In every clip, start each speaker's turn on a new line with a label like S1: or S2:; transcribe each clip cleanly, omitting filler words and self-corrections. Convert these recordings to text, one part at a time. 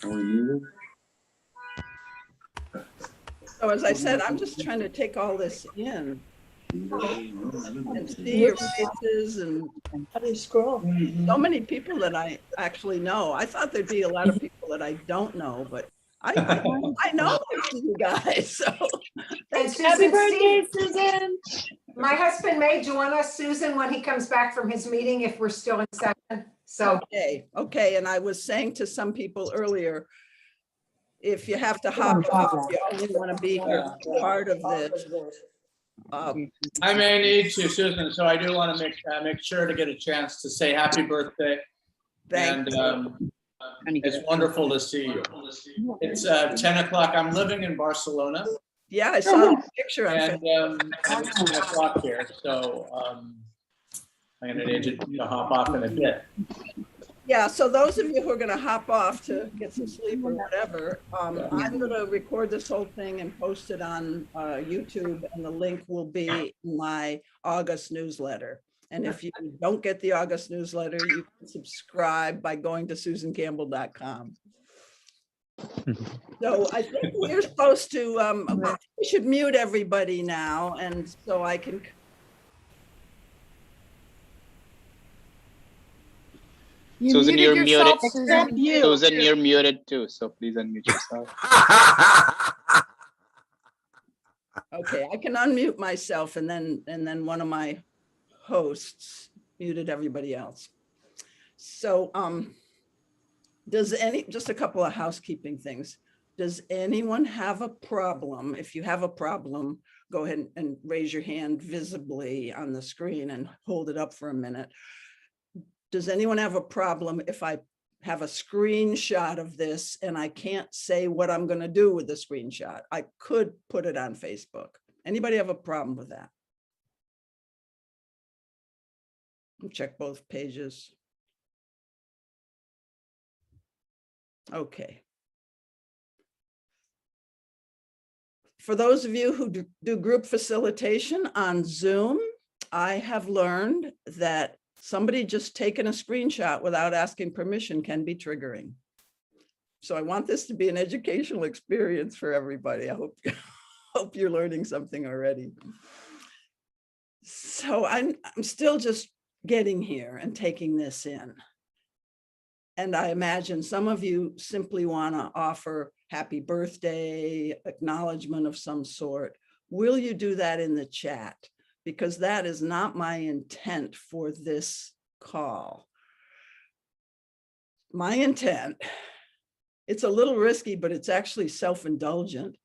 S1: So as I said, I'm just trying to take all this in and see your faces and
S2: How do you scroll?
S1: so many people that I actually know. I thought there'd be a lot of people that I don't know, but I know most of you guys. So
S3: And
S2: Happy
S3: Susan,
S2: birthday,
S3: Steve,
S2: Susan.
S3: my husband may join us, Susan, when he comes back from his meeting, if we're still in session. So
S1: okay. And I was saying to some people earlier, if you have to hop off, you only want to be here for part of this.
S4: I may need to, Susan, so I do want to make sure to get a chance to say happy birthday.
S1: Thank
S4: And it's wonderful to see you. It's 10 o'clock. I'm living in Barcelona,
S1: Yeah, I saw the picture.
S4: and it's 10 o'clock here, so I'm going to need to hop off in a bit.
S1: Yeah, so those of you who are going to hop off to get some sleep or whatever, I'm going to record this whole thing and post it on YouTube, and the link will be in my August newsletter. And if you don't get the August newsletter, you can subscribe by going to susancampbell.com. So I think we're supposed to, we should mute everybody now, and so I can.
S5: Susan, you're muted.
S2: Except you.
S5: Susan, you're muted too, so please unmute yourself.
S1: Okay, I can unmute myself, and then one of my hosts muted everybody else. So just a couple of housekeeping things. Does anyone have a problem? If you have a problem, go ahead and raise your hand visibly on the screen and hold it up for a minute. Does anyone have a problem if I have a screenshot of this and I can't say what I'm going to do with the screenshot? I could put it on Facebook. Anybody have a problem with that? Check both pages. Okay. For those of you who do group facilitation on Zoom, I have learned that somebody just taking a screenshot without asking permission can be triggering. So I want this to be an educational experience for everybody. I hope you're learning something already. So I'm still just getting here and taking this in. And I imagine some of you simply want to offer happy birthday, acknowledgement of some sort. Will you do that in the chat? Because that is not my intent for this call. My intent, it's a little risky, but it's actually self-indulgent.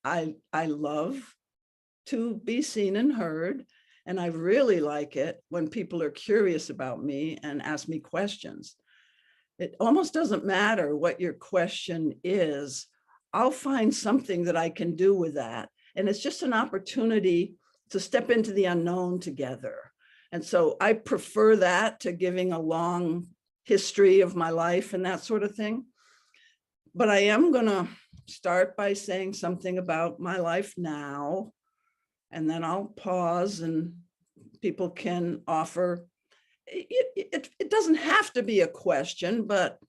S1: I love to be seen and heard, and I really like it when people are curious about me and ask me questions. It almost doesn't matter what your question is. I'll find something that I can do with that. And it's just an opportunity to step into the unknown together. And so I prefer that to giving a long history of my life and that sort of thing. But I am going to start by saying something about my life now, and then I'll pause and people can offer. It doesn't have to be a question, but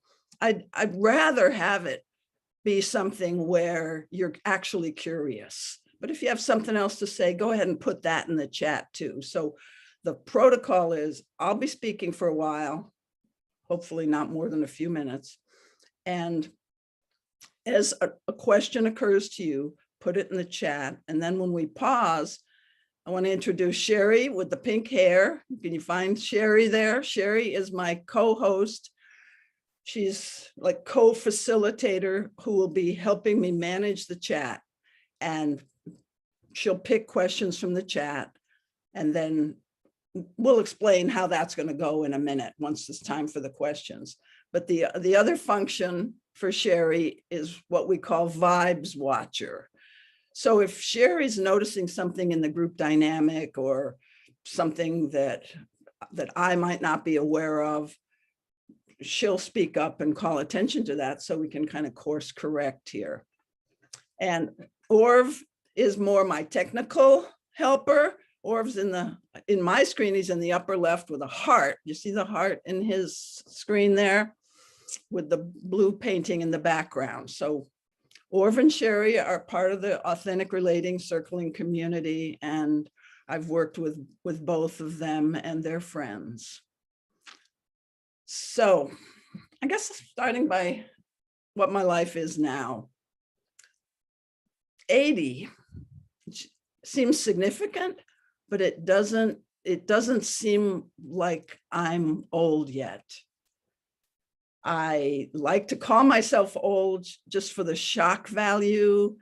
S1: I'd rather have it be something where you're actually curious. But if you have something else to say, go ahead and put that in the chat too. So the protocol is I'll be speaking for a while, hopefully not more than a few minutes. And as a question occurs to you, put it in the chat. And then when we pause, I want to introduce Sherry with the pink hair. Can you find Sherry there? Sherry is my co-host. She's like co-facilitator who will be helping me manage the chat. And she'll pick questions from the chat. And then we'll explain how that's going to go in a minute once it's time for the questions. But the other function for Sherry is what we call Vibes Watcher. So if Sherry's noticing something in the group dynamic or something that I might not be aware of, she'll speak up and call attention to that so we can kind of course correct here. And Orv is more my technical helper. Orv's in my screen, he's in the upper left with a heart. You see the heart in his screen there? with the blue painting in the background. So Orv and Sherry are part of the Authentic Relating Circling community, and I've worked with both of them and their friends. So I guess starting by what my life is now. 80 seems significant, but it doesn't seem like I'm old yet. I like to call myself old just for the shock value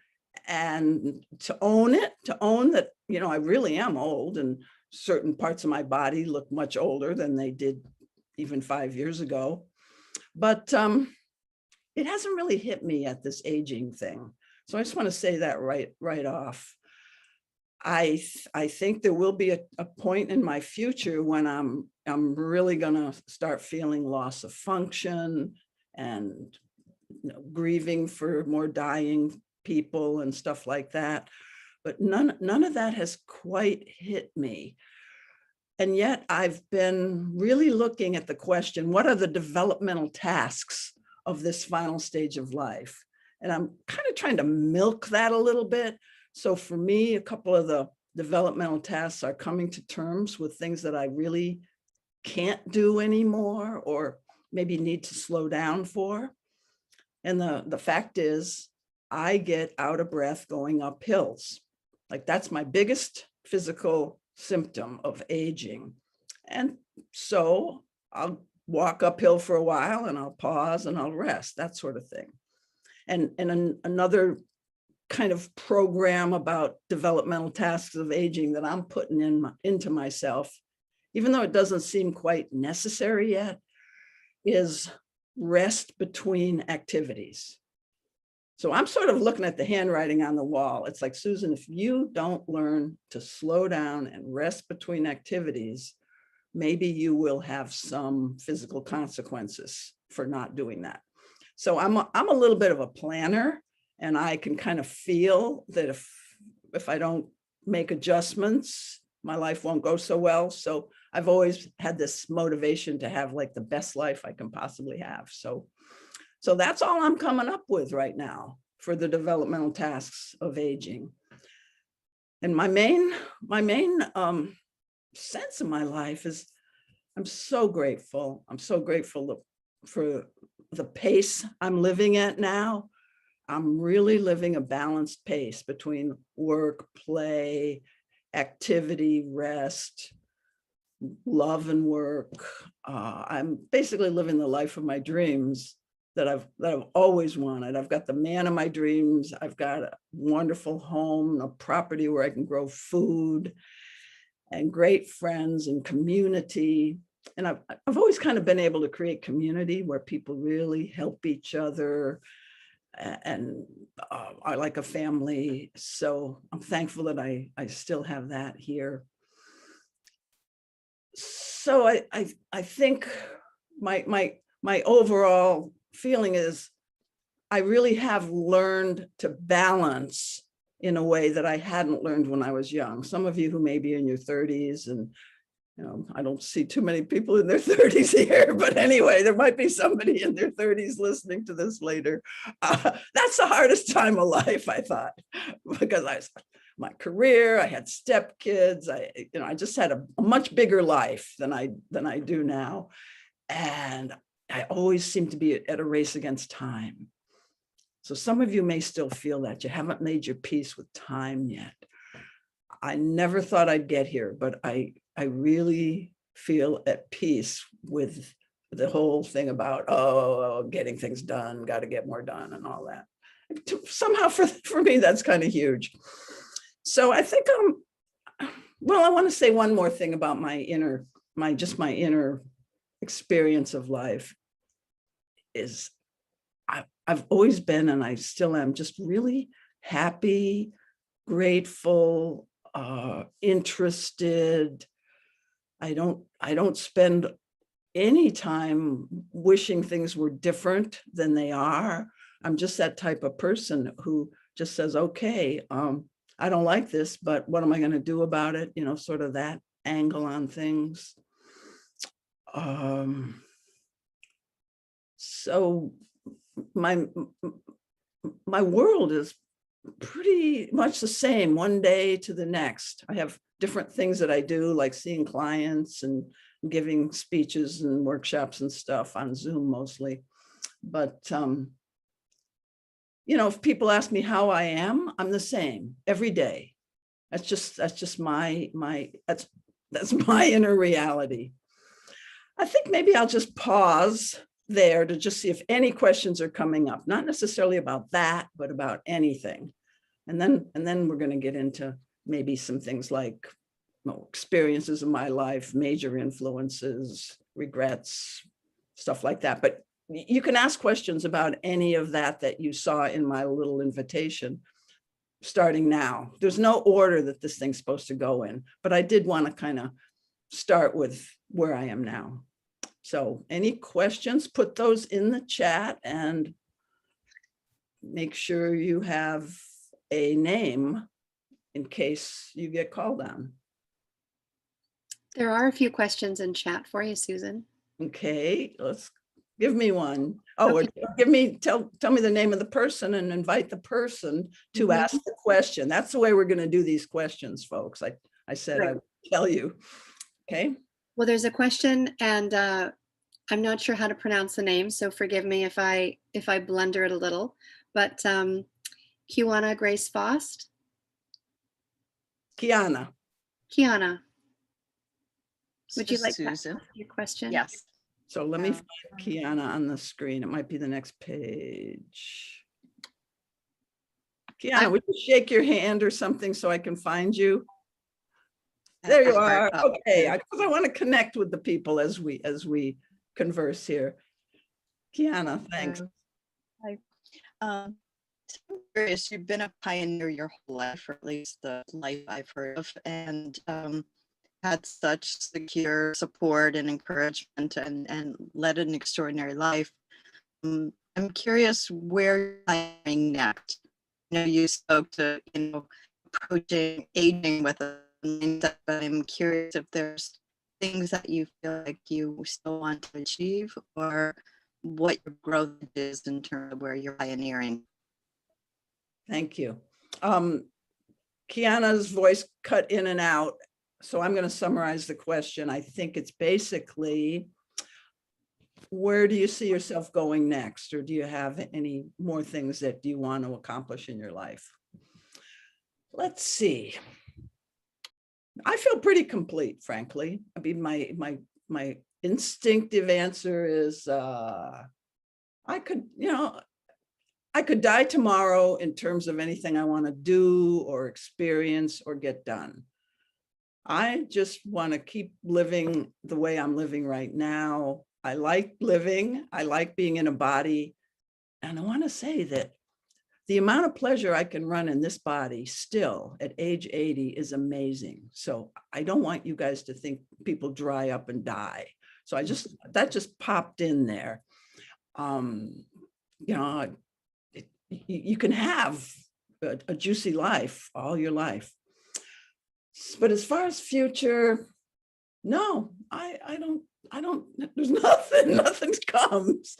S1: and to own it, to own that, you know, I really am old and certain parts of my body look much older than they did even 5 years ago. But it hasn't really hit me yet, this aging thing. So I just want to say that right off. I think there will be a point in my future when I'm really gonna start feeling loss of function and, you know, grieving for more dying people and stuff like that. But none of that has quite hit me. And yet I've been really looking at the question, what are the developmental tasks of this final stage of life? And I'm kind of trying to milk that a little bit. So for me, a couple of the developmental tasks are coming to terms with things that I really can't do anymore, or maybe need to slow down for. And the fact is, I get out of breath going up hills. Like, that's my biggest physical symptom of aging. And so I'll walk uphill for a while and I'll pause and I'll rest, that sort of thing. And another kind of program about developmental tasks of aging that I'm putting into myself, even though it doesn't seem quite necessary yet, is rest between activities. So I'm sort of looking at the handwriting on the wall. It's like, Susan, if you don't learn to slow down and rest between activities, maybe you will have some physical consequences for not doing that. So I'm a little bit of a planner, and I can kind of feel that if I don't make adjustments, my life won't go so well. So I've always had this motivation to have like the best life I can possibly have. So that's all I'm coming up with right now for the developmental tasks of aging. And my main sense of my life is I'm so grateful. I'm so grateful for the pace I'm living at now. I'm really living a balanced pace between work, play, activity, rest, love and work. I'm basically living the life of my dreams that I've always wanted. I've got the man of my dreams. I've got a wonderful home, a property where I can grow food, and great friends and community. And I've always kind of been able to create community where people really help each other, and are like a family. So I'm thankful that I still have that here. So I think my overall feeling is I really have learned to balance in a way that I hadn't learned when I was young. Some of you who may be in your 30s, and you know, I don't see too many people in their 30s here, but anyway, there might be somebody in their 30s listening to this later. That's the hardest time of life, I thought, because my career, I had stepkids, I just had a much bigger life than I do now, and I always seem to be at a race against time. So some of you may still feel that you haven't made your peace with time yet. I never thought I'd get here, but I really feel at peace with the whole thing about, getting things done, got to get more done and all that. Somehow for me, that's kind of huge. So I think I want to say one more thing about my inner experience of life is I've always been, and I still am, just really happy, grateful, interested. I don't spend any time wishing things were different than they are. I'm just that type of person who just says, okay, I don't like this, but what am I going to do about it? You know, sort of that angle on things. So my world is pretty much the same one day to the next. I have different things that I do, like seeing clients and giving speeches and workshops and stuff on Zoom mostly. But, you know, if people ask me how I am, I'm the same every day. That's just my that's my inner reality. I think maybe I'll just pause there to just see if any questions are coming up, not necessarily about that, but about anything. And then we're going to get into maybe some things like experiences in my life, major influences, regrets, stuff like that. But you can ask questions about any of that you saw in my little invitation starting now. There's no order that this thing's supposed to go in, but I did want to kind of start with where I am now. So any questions, put those in the chat and make sure you have a name in case you get called on.
S2: There are a few questions in chat for you, Susan.
S1: Okay, let's give me one. Oh,
S2: Okay.
S1: tell me the name of the person and invite the person to ask the question. That's the way we're going to do these questions, folks. I said
S2: Right.
S1: I would tell you. Okay.
S2: Well, there's a question, and I'm not sure how to pronounce the name, so forgive me if I blunder it a little. But Kiwana Grace Fost.
S1: Kiana.
S2: Kiana,
S6: It's
S2: would you
S6: just
S2: like to
S6: Susan?
S2: ask your question?
S6: Yes.
S1: So let me
S6: Yeah.
S1: find Kiana on the screen. It might be the next page. Kiana, would you shake your hand or something so I can find you? There you are. Okay, because I want to connect with the people as we converse here. Kiana, thanks.
S6: Hi. I'm curious, you've been a pioneer your whole life, or at least the life I've heard of, and had such secure support and encouragement and led an extraordinary life. I'm curious where you're going next. You know, you spoke to, approaching aging with a mindset, but I'm curious if there's things that you feel like you still want to achieve, or what your growth is in terms of where you're pioneering.
S1: Thank you. Kiana's voice cut in and out, so I'm going to summarize the question. I think it's basically, where do you see yourself going next? Or do you have any more things that you want to accomplish in your life? Let's see. I feel pretty complete, frankly. I mean, my instinctive answer is I could die tomorrow in terms of anything I want to do or experience or get done. I just want to keep living the way I'm living right now. I like living. I like being in a body. And I want to say that the amount of pleasure I can run in this body still at age 80 is amazing. So I don't want you guys to think people dry up and die. So that just popped in there. You can have a juicy life all your life. But as far as future, no, I don't, there's nothing comes.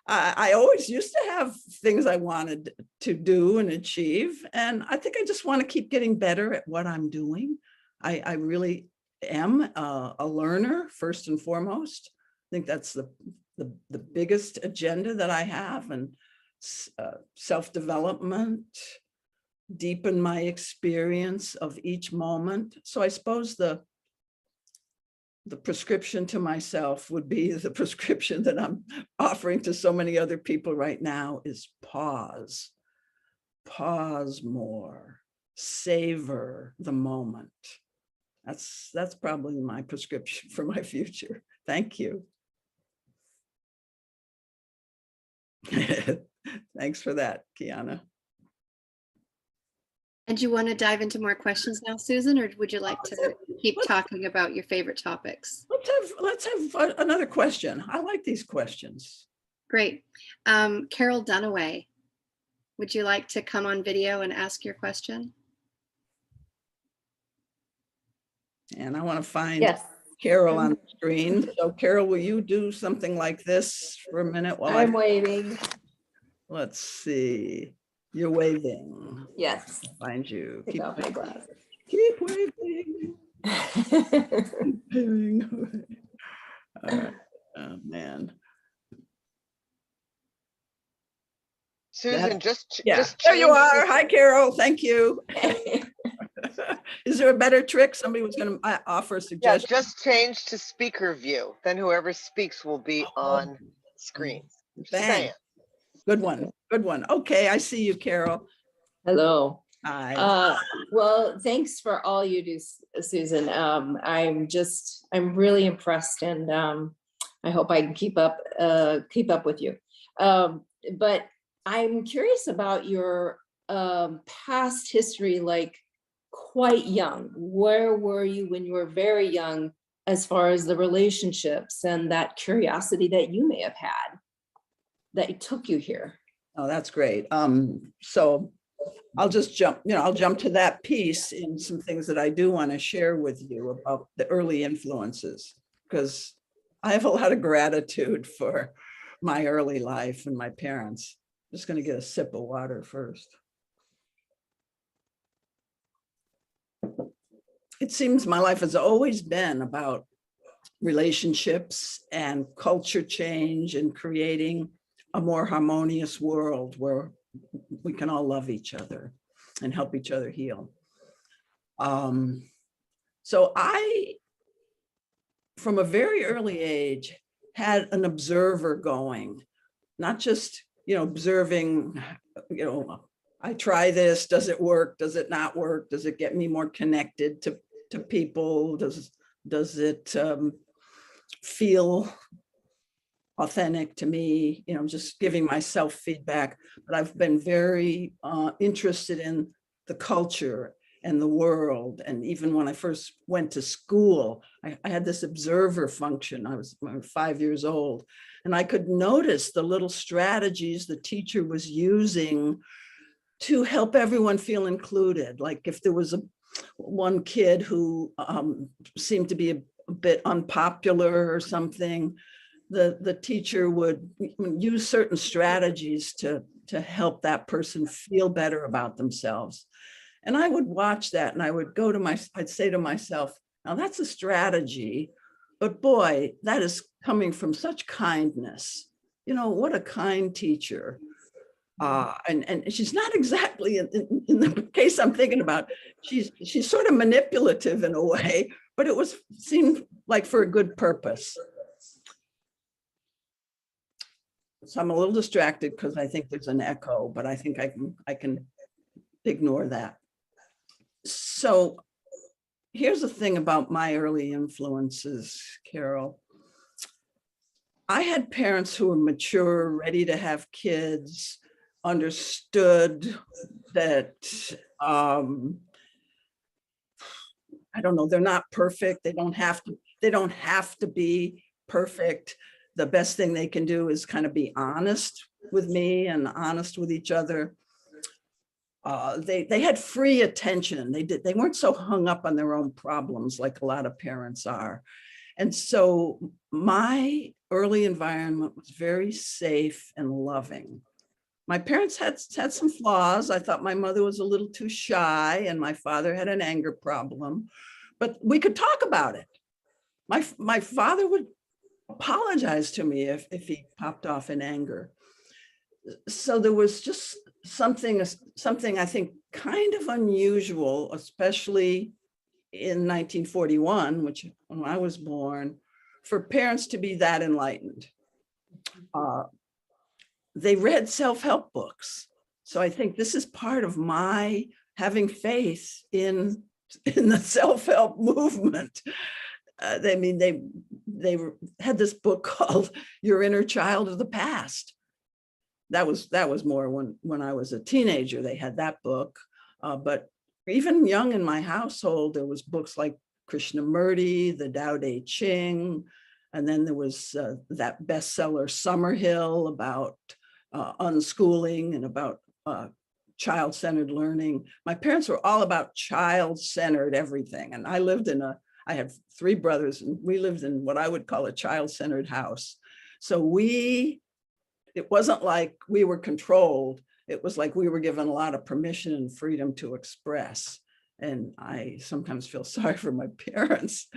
S1: I always used to have things I wanted to do and achieve. And I think I just want to keep getting better at what I'm doing. I really am a learner, first and foremost. I think that's the biggest agenda that I have, and self-development, deepen my experience of each moment. So I suppose the prescription to myself would be the prescription that I'm offering to so many other people right now is pause more, savor the moment. That's probably my prescription for my future. Thank you. Thanks for that, Kiana.
S2: And you want to dive into more questions now, Susan, or would you like to keep talking about your favorite topics?
S1: Let's have another question. I like these questions.
S2: Great. Carol Dunaway, would you like to come on video and ask your question?
S1: And I want to find
S7: Yes.
S1: Carol on the screen. So Carol, will you do something like this for a minute while
S7: I'm waving.
S1: let's see. You're waving.
S7: Yes.
S1: Find you.
S7: Take off my glasses.
S1: Keep waving. Waving. All right. Oh, man.
S8: Susan,
S1: That-
S8: just
S1: Yeah,
S8: just
S1: there you
S8: change
S1: are.
S8: the-
S1: Hi, Carol. Thank you. Is there a better trick? Somebody was going to offer a
S8: Yeah,
S1: suggestion.
S8: just change to speaker view. Then whoever speaks will be on screen. Just saying.
S1: Thanks. Good one. Good one. Okay, I see you, Carol.
S7: Hello.
S1: Hi.
S7: Well, thanks for all you do, Susan. I'm really impressed, and I hope I can keep up with you. But I'm curious about your past history, like quite young. Where were you when you were very young, as far as the relationships and that curiosity that you may have had that took you here?
S1: Oh, that's great. So I'll just jump, I'll jump to that piece in some things that I do want to share with you about the early influences, because I have a lot of gratitude for my early life and my parents. Just going to get a sip of water first. It seems my life has always been about relationships and culture change and creating a more harmonious world where we can all love each other and help each other heal. So I, from a very early age, had an observer going, not just, observing, I try this, does it work? Does it not work? Does it get me more connected to people? Does it feel authentic to me? Just giving myself feedback. But I've been very interested in the culture and the world. And even when I first went to school, I had this observer function. I was 5 years old, and I could notice the little strategies the teacher was using to help everyone feel included. Like if there was one kid who seemed to be a bit unpopular or something, the teacher would use certain strategies to help that person feel better about themselves. And I would watch that, and I would I'd say to myself, now that's a strategy, but boy, that is coming from such kindness. What a kind teacher. And she's not exactly in the case I'm thinking about, she's sort of manipulative in a way, but seemed like for a good purpose. So I'm a little distracted because I think there's an echo, but I think I can ignore that. So here's the thing about my early influences, Carol. I had parents who were mature, ready to have kids, understood that, I don't know, they're not perfect. They don't have to be perfect. The best thing they can do is kind of be honest with me and honest with each other. They had free attention. They weren't so hung up on their own problems like a lot of parents are. And so my early environment was very safe and loving. My parents had some flaws. I thought my mother was a little too shy and my father had an anger problem, but we could talk about it. My father would apologize to me if he popped off in anger. So there was just something I think kind of unusual, especially in 1941, when I was born, for parents to be that enlightened. They read self-help books. So I think this is part of my having faith in the self-help movement. They had this book called Your Inner Child of the Past. That was more when I was a teenager. They had that book, but even young in my household, there was books like Krishnamurti, the Tao Te Ching, and then there was that bestseller Summerhill about unschooling and about child-centered learning. My parents were all about child-centered everything, and I lived in I had 3 brothers, and we lived in what I would call a child-centered house. So it wasn't like we were controlled. It was like we were given a lot of permission and freedom to express. And I sometimes feel sorry for my parents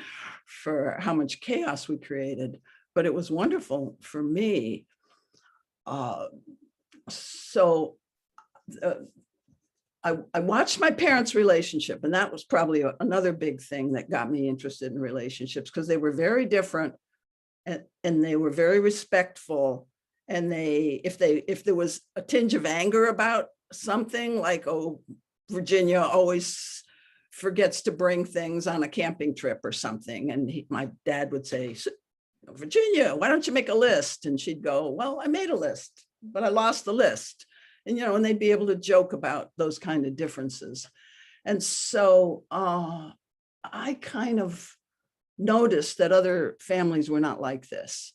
S1: for how much chaos we created, but it was wonderful for me. So I watched my parents' relationship, and that was probably another big thing that got me interested in relationships, because they were very different, and they were very respectful. And if there was a tinge of anger about something, like, oh, Virginia always forgets to bring things on a camping trip or something, and my dad would say, Virginia, why don't you make a list? And she'd go, well, I made a list, but I lost the list. And, and they'd be able to joke about those kind of differences. And so I kind of noticed that other families were not like this,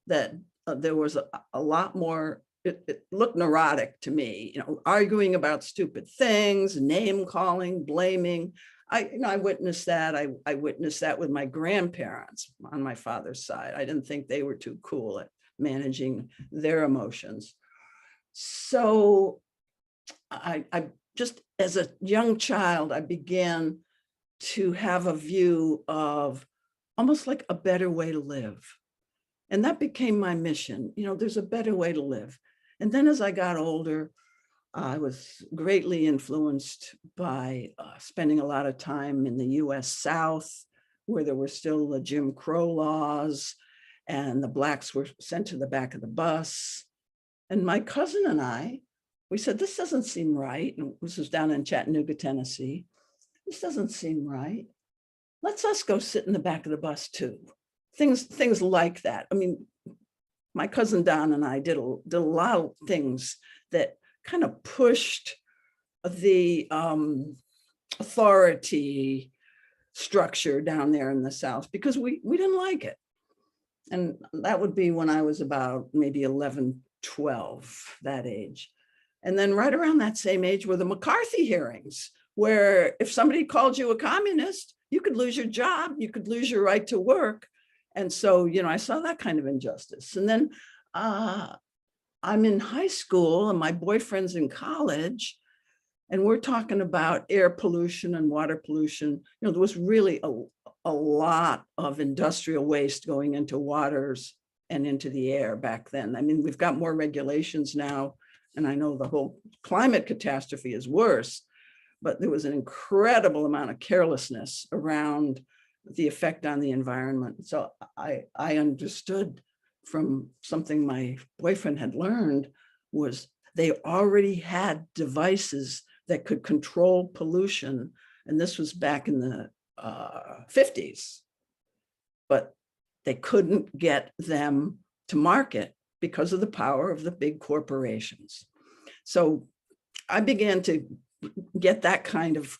S1: that there was a lot more, it looked neurotic to me, arguing about stupid things, name calling, blaming. I witnessed that. I witnessed that with my grandparents on my father's side. I didn't think they were too cool at managing their emotions. So I just, as a young child, I began to have a view of almost like a better way to live. And that became my mission. There's a better way to live. And then as I got older, I was greatly influenced by spending a lot of time in the US South, where there were still the Jim Crow laws, and the Blacks were sent to the back of the bus. And my cousin and I, we said, this doesn't seem right. And this was down in Chattanooga, Tennessee. This doesn't seem right. Let's us go sit in the back of the bus too. Things like that. I mean, my cousin Don and I did a lot of things that kind of pushed the authority structure down there in the South, because we didn't like it. And that would be when I was about maybe 11, 12, that age. And then right around that same age were the McCarthy hearings, where if somebody called you a communist, you could lose your job, you could lose your right to work. And so, I saw that kind of injustice. And then I'm in high school and my boyfriend's in college, and we're talking about air pollution and water pollution. There was really a lot of industrial waste going into waters and into the air back then. I mean, we've got more regulations now, and I know the whole climate catastrophe is worse, but there was an incredible amount of carelessness around the effect on the environment. So I understood from something my boyfriend had learned, was they already had devices that could control pollution. And this was back in the 50s, but they couldn't get them to market because of the power of the big corporations. So I began to get that kind of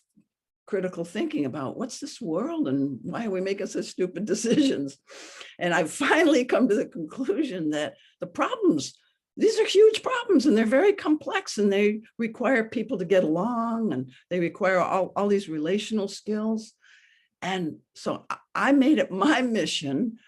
S1: critical thinking about what's this world and why are we making such stupid decisions? And I've finally come to the conclusion that the problems, these are huge problems, and they're very complex, and they require people to get along, and they require all these relational skills. And so I made it my mission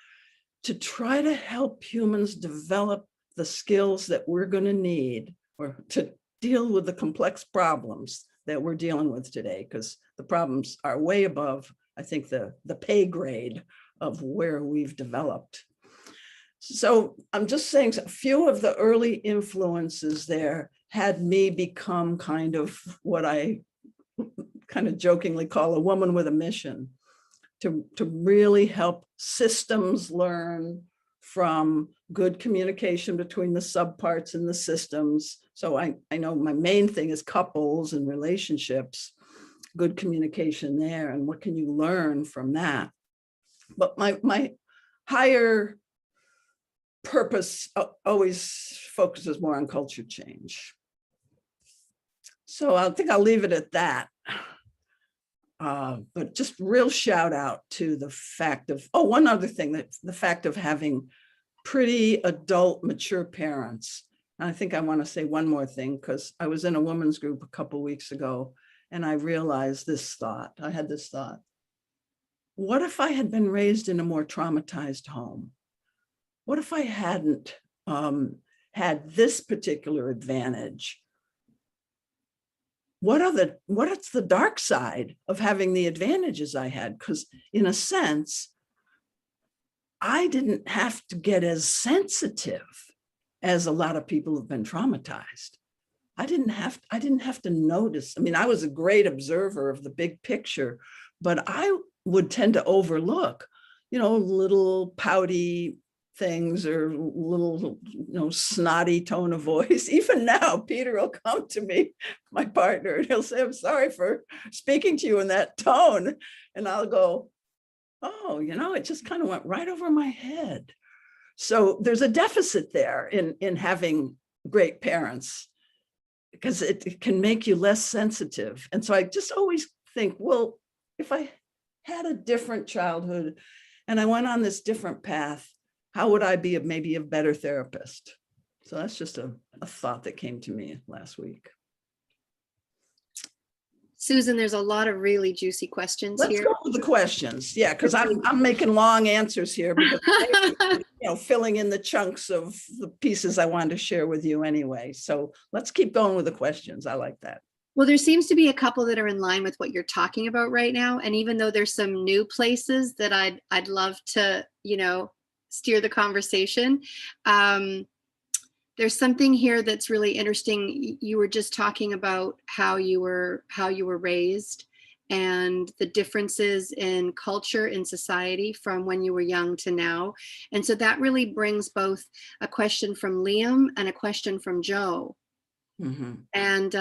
S1: to try to help humans develop the skills that we're going to need, or to deal with the complex problems that we're dealing with today, because the problems are way above, I think, the pay grade of where we've developed. So I'm just saying a few of the early influences there had me become kind of what I kind of jokingly call a woman with a mission, to really help systems learn from good communication between the subparts and the systems. So I know my main thing is couples and relationships, good communication there, and what can you learn from that? But my higher purpose always focuses more on culture change. So I think I'll leave it at that. But just real shout out to the fact of, one other thing, that the fact of having pretty adult, mature parents. And I think I want to say one more thing, because I was in a women's group a couple of weeks ago, and I realized this thought. I had this thought. what if I had been raised in a more traumatized home? What if I hadn't had this particular advantage? What's the dark side of having the advantages I had? Because in a sense, I didn't have to get as sensitive as a lot of people have been traumatized. I didn't have to notice. I mean, I was a great observer of the big picture, but I would tend to overlook, little pouty things or little, snotty tone of voice. Even now, Peter will come to me, my partner, and he'll say, I'm sorry for speaking to you in that tone. And I'll go, oh, it just kind of went right over my head. So there's a deficit there in having great parents, because it can make you less sensitive. And so I just always think, well, if I had a different childhood and I went on this different path, how would I be maybe a better therapist? So that's just a thought that came to me last week.
S2: Susan, there's a lot of really juicy questions
S1: Let's
S2: here.
S1: go with the questions. Yeah, because I'm making long answers here because filling in the chunks of the pieces I wanted to share with you anyway. So let's keep going with the questions. I like that.
S2: Well, there seems to be a couple that are in line with what you're talking about right now. And even though there's some new places that I'd love to, steer the conversation. There's something here that's really interesting. You were just talking about how you were raised and the differences in culture, in society from when you were young to now. And so that really brings both a question from Liam and a question from Joe.
S1: Mm-hmm.
S2: And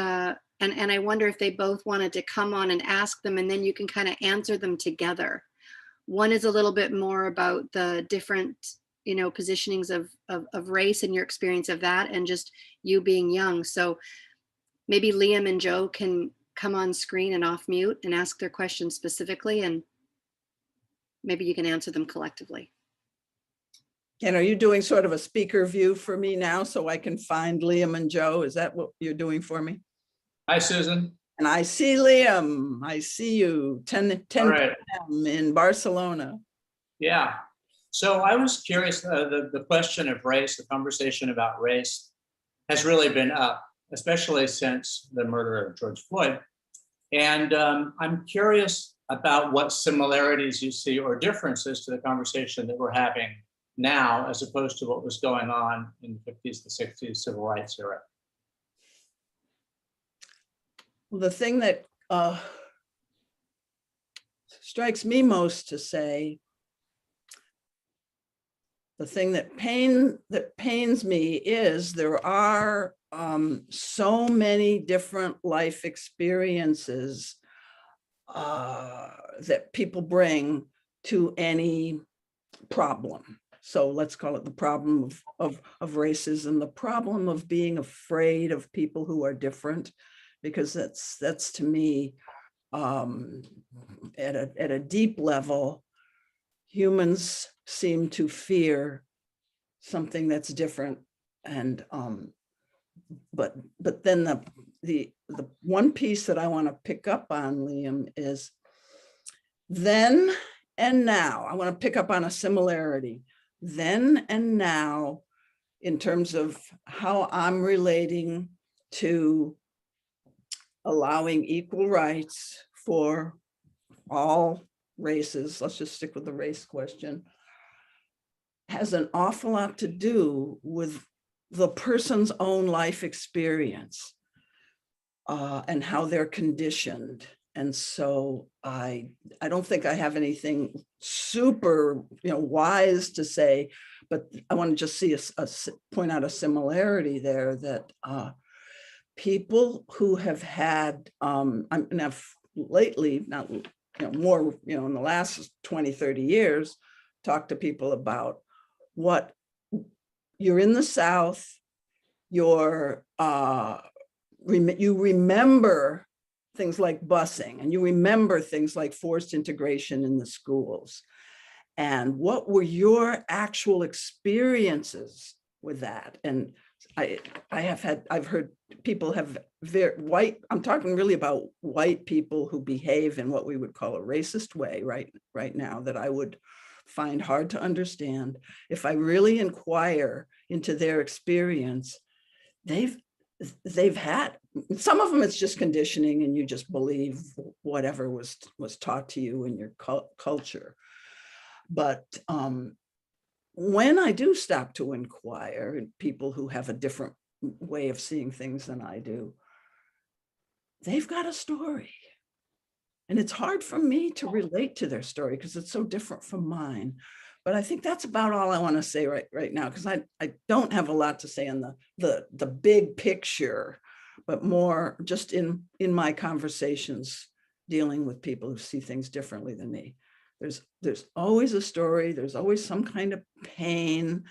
S2: I wonder if they both wanted to come on and ask them, and then you can kind of answer them together. One is a little bit more about the different positionings of race and your experience of that, and just you being young. So maybe Liam and Joe can come on screen and off mute and ask their questions specifically, and maybe you can answer them collectively.
S1: And are you doing sort of a speaker view for me now so I can find Liam and Joe? Is that what you're doing for me?
S4: Hi, Susan.
S1: And I see Liam. I see you 10
S4: right.
S1: p.m. in Barcelona.
S4: Yeah. So I was curious, the question of race, the conversation about race has really been up, especially since the murder of George Floyd. And I'm curious about what similarities you see or differences to the conversation that we're having now, as opposed to what was going on in the 50s, the 60s, civil rights era.
S1: Well, the thing that strikes me most to say, the thing that pains me is there are so many different life experiences that people bring to any problem. So let's call it the problem of racism, the problem of being afraid of people who are different, because that's to me, at a deep level, humans seem to fear something that's different. And but then the one piece that I want to pick up on, Liam, is then and now. I want to pick up on a similarity. Then and now, in terms of how I'm relating to allowing equal rights for all races, let's just stick with the race question, has an awful lot to do with the person's own life experience and how they're conditioned. And so I don't think I have anything super wise to say, but I want to just see point out a similarity there, that people who have had lately, not more in the last 20, 30 years, talk to people about what you're in the South, you remember things like busing, and you remember things like forced integration in the schools. And what were your actual experiences with that? And I've heard people have very white, I'm talking really about white people who behave in what we would call a racist way right now that I would find hard to understand. If I really inquire into their experience, they've had, some of them it's just conditioning and you just believe whatever was taught to you in your culture. But when I do stop to inquire, and people who have a different way of seeing things than I do, they've got a story. And it's hard for me to relate to their story because it's so different from mine. But I think that's about all I want to say right now, because I don't have a lot to say on the big picture, but more just in my conversations dealing with people who see things differently than me. There's always a story. There's always some kind of pain.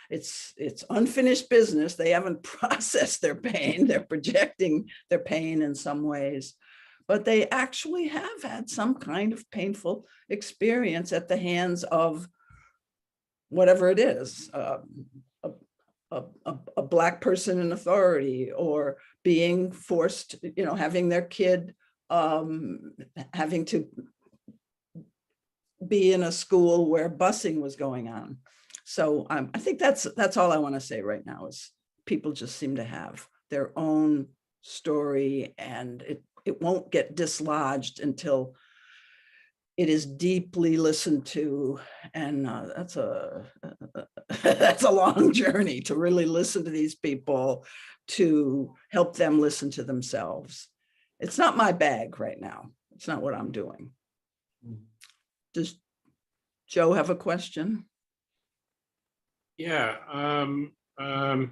S1: It's unfinished business. They haven't processed their pain. They're projecting their pain in some ways, but they actually have had some kind of painful experience at the hands of whatever it is, a Black person in authority, or being forced, having their kid having to be in a school where busing was going on. So I think that's all I want to say right now, is people just seem to have their own story, and it won't get dislodged until it is deeply listened to. And that's a long journey to really listen to these people, to help them listen to themselves. It's not my bag right now. It's not what I'm doing. Does Joe have a question?
S9: Yeah, I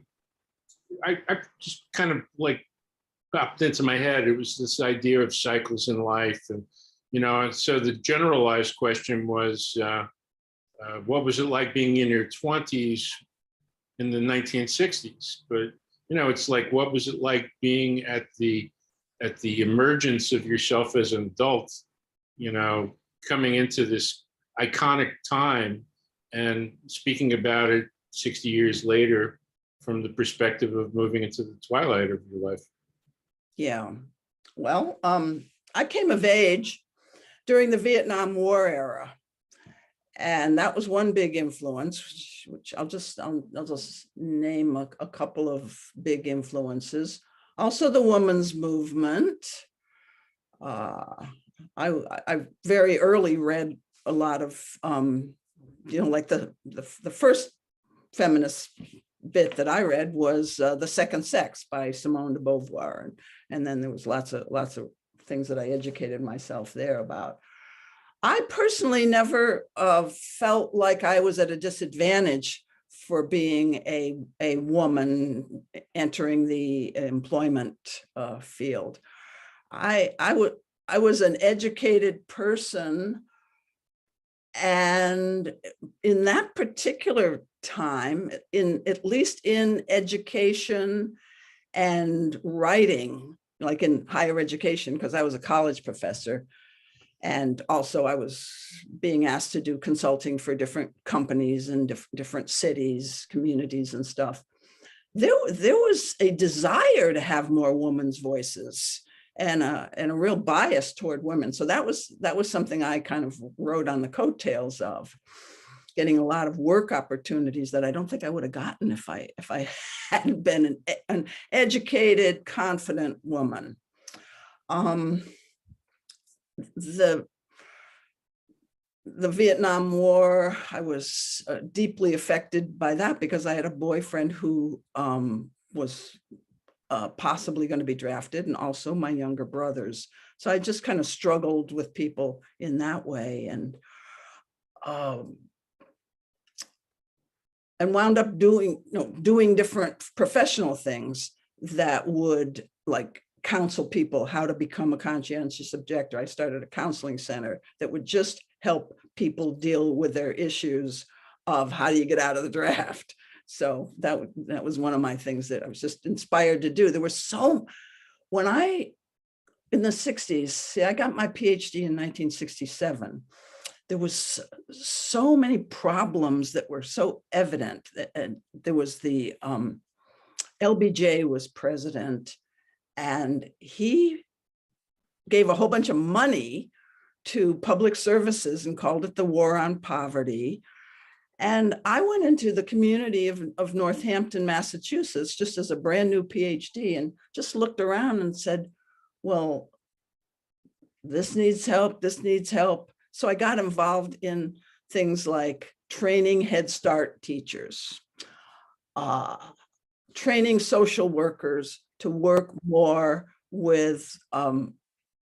S9: just kind of like popped into my head. It was this idea of cycles in life, and so the generalized question was, what was it like being in your 20s in the 1960s? But it's like, what was it like being at the emergence of yourself as an adult? Coming into this iconic time and speaking about it 60 years later from the perspective of moving into the twilight of your life. Yeah.
S1: Well, I came of age during the Vietnam War era, and that was one big influence, which I'll just name a couple of big influences. Also, the women's movement. I very early read a lot of, like the first feminist bit that I read was The Second Sex by Simone de Beauvoir. And then there was lots of things that I educated myself there about. I personally never felt like I was at a disadvantage for being a woman entering the employment field. I was an educated person, and in that particular time, at least in education and writing, like in higher education, because I was a college professor, and also I was being asked to do consulting for different companies in different cities, communities and stuff. There was a desire to have more women's voices, and a real bias toward women. So that was something I kind of rode on the coattails of, getting a lot of work opportunities that I don't think I would have gotten if I hadn't been an educated, confident woman. The Vietnam War, I was deeply affected by that because I had a boyfriend who was possibly going to be drafted, and also my younger brothers. So I just kind of struggled with people in that way, and wound up doing different professional things that would like counsel people how to become a conscientious objector. I started a counseling center that would just help people deal with their issues of how do you get out of the draft. So that was one of my things that I was just inspired to do. There was in the 60s, see, I got my PhD in 1967. There was so many problems that were so evident, and there was the LBJ was president, And he gave a whole bunch of money to public services and called it the War on Poverty. And I went into the community of Northampton, Massachusetts, just as a brand new PhD, and just looked around and said, well, this needs help, this needs help. So I got involved in things like training Head Start teachers, training social workers to work more with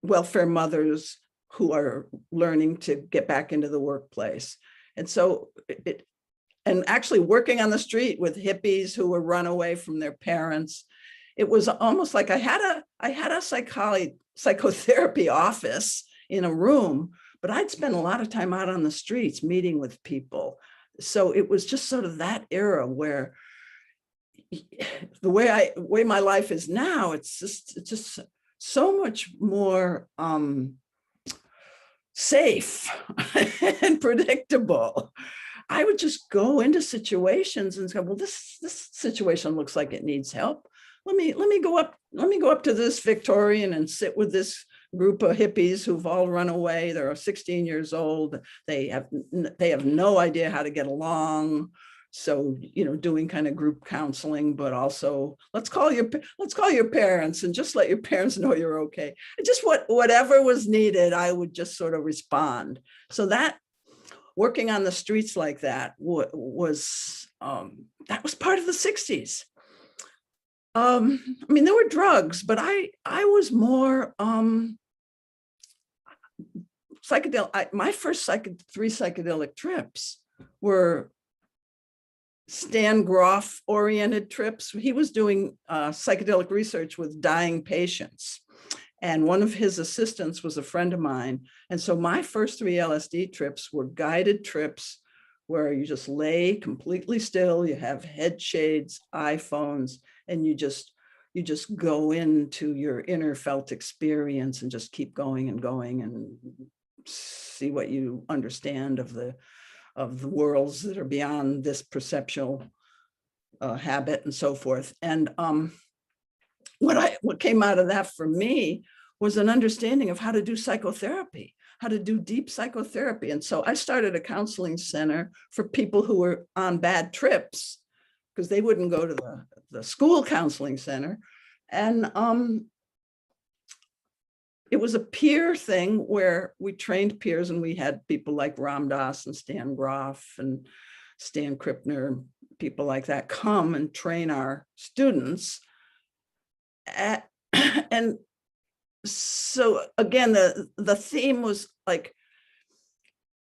S1: welfare mothers who are learning to get back into the workplace. And so and actually working on the street with hippies who were run away from their parents. It was almost like I had a psychotherapy office in a room, but I'd spent a lot of time out on the streets meeting with people. So it was just sort of that era where the way my life is now, it's just so much more safe and predictable. I would just go into situations and say, well, this situation looks like it needs help. Let me go up to this Victorian and sit with this group of hippies who've all run away. They're 16 years old. They have no idea how to get along. So, doing kind of group counseling, but also let's call your parents and just let your parents know you're okay. Just whatever was needed, I would just sort of respond. So that working on the streets like that was part of the 60s. There were drugs, but I was more psychedelic. My first 3 psychedelic trips were Stan Groff oriented trips. He was doing psychedelic research with dying patients. And one of his assistants was a friend of mine. And so my first 3 LSD trips were guided trips where you just lay completely still, you have head shades, iPhones, and you just go into your inner felt experience and just keep going and going and see what you understand of the worlds that are beyond this perceptual habit and so forth. And what came out of that for me was an understanding of how to do psychotherapy, how to do deep psychotherapy. And so I started a counseling center for people who were on bad trips because they wouldn't go to the school counseling center. And it was a peer thing where we trained peers, and we had people like Ram Dass and Stan Groff and Stan Krippner, people like that come and train our students. And so again, the theme was like,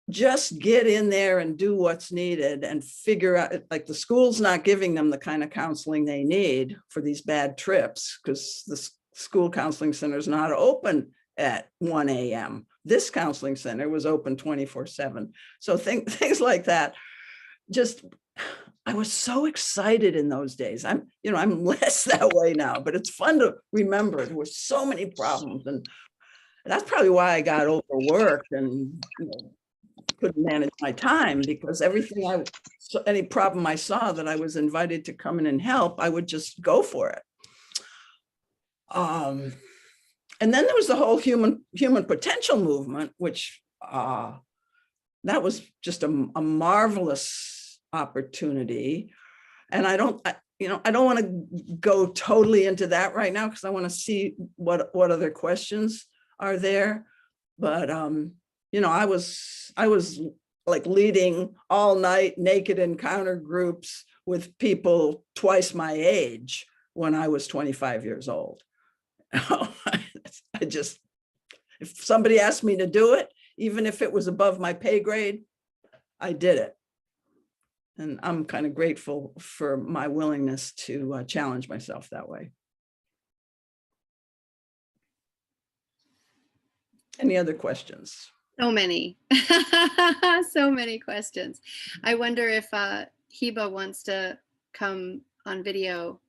S1: just get in there and do what's needed and figure out, like the school's not giving them the kind of counseling they need for these bad trips because the school counseling center is not open at 1 a.m. This counseling center was open 24/7. So things like that. Just, I was so excited in those days. I'm less that way now, but it's fun to remember there were so many problems. And that's probably why I got overworked and couldn't manage my time, because any problem I saw that I was invited to come in and help, I would just go for it. And then there was the whole human potential movement, which that was just a marvelous opportunity. And I don't want to go totally into that right now because I want to see what other questions are there. But I was like leading all night naked encounter groups with people twice my age when I was 25 years old. If somebody asked me to do it, even if it was above my pay grade, I did it. And I'm kind of grateful for my willingness to challenge myself that way. Any other questions?
S2: So many, so many questions. I wonder if Heba wants to come on video,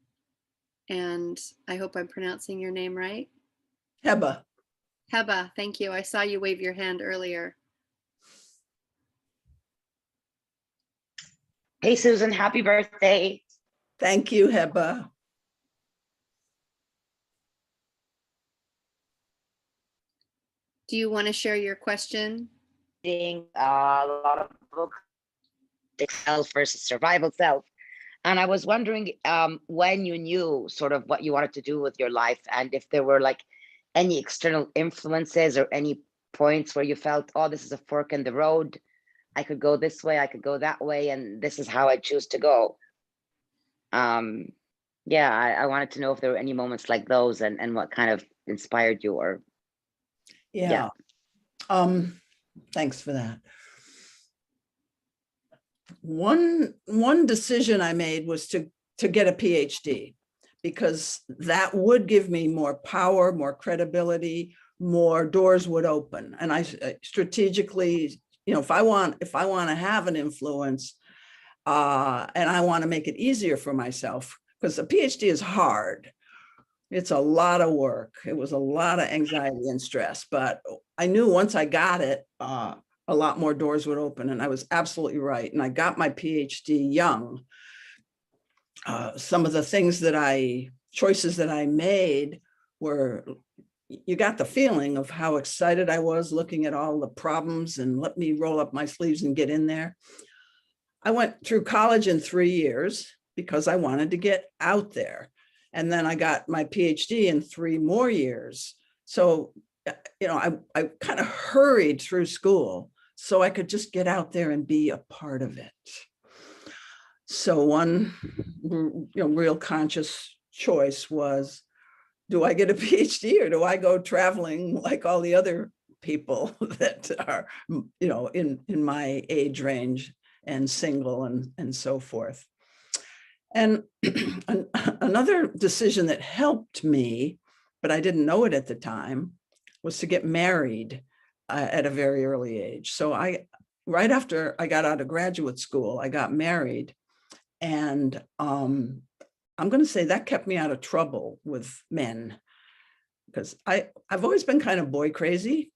S2: and I hope I'm pronouncing your name right.
S1: Heba.
S2: Heba, thank you. I saw you wave your hand earlier.
S10: Hey, Susan, happy birthday.
S1: Thank you, Heba.
S2: Do you want to share your question?
S10: Reading a lot of books, self versus survival self. And I was wondering when you knew sort of what you wanted to do with your life, and if there were like any external influences or any points where you felt, oh, this is a fork in the road. I could go this way, I could go that way, and this is how I choose to go. Yeah, I wanted to know if there were any moments like those, and what kind of inspired you, or
S1: Yeah. Thanks for that. One decision I made was to get a PhD, because that would give me more power, more credibility, more doors would open. And I strategically, you know, if I want to have an influence, and I want to make it easier for myself, because a PhD is hard. It's a lot of work. It was a lot of anxiety and stress, but I knew once I got it, a lot more doors would open, and I was absolutely right. And I got my PhD young. Some of the choices that I made were, you got the feeling of how excited I was looking at all the problems and let me roll up my sleeves and get in there. I went through college in 3 years because I wanted to get out there. And then I got my PhD in 3 more years. So, you know, I kind of hurried through school so I could just get out there and be a part of it. So one, you know, real conscious choice was, do I get a PhD or do I go traveling like all the other people that are, you know, in my age range and single and so forth. And another decision that helped me, but I didn't know it at the time, was to get married at a very early age. So right after I got out of graduate school, I got married. And I'm going to say that kept me out of trouble with men, because I've always been kind of boy crazy.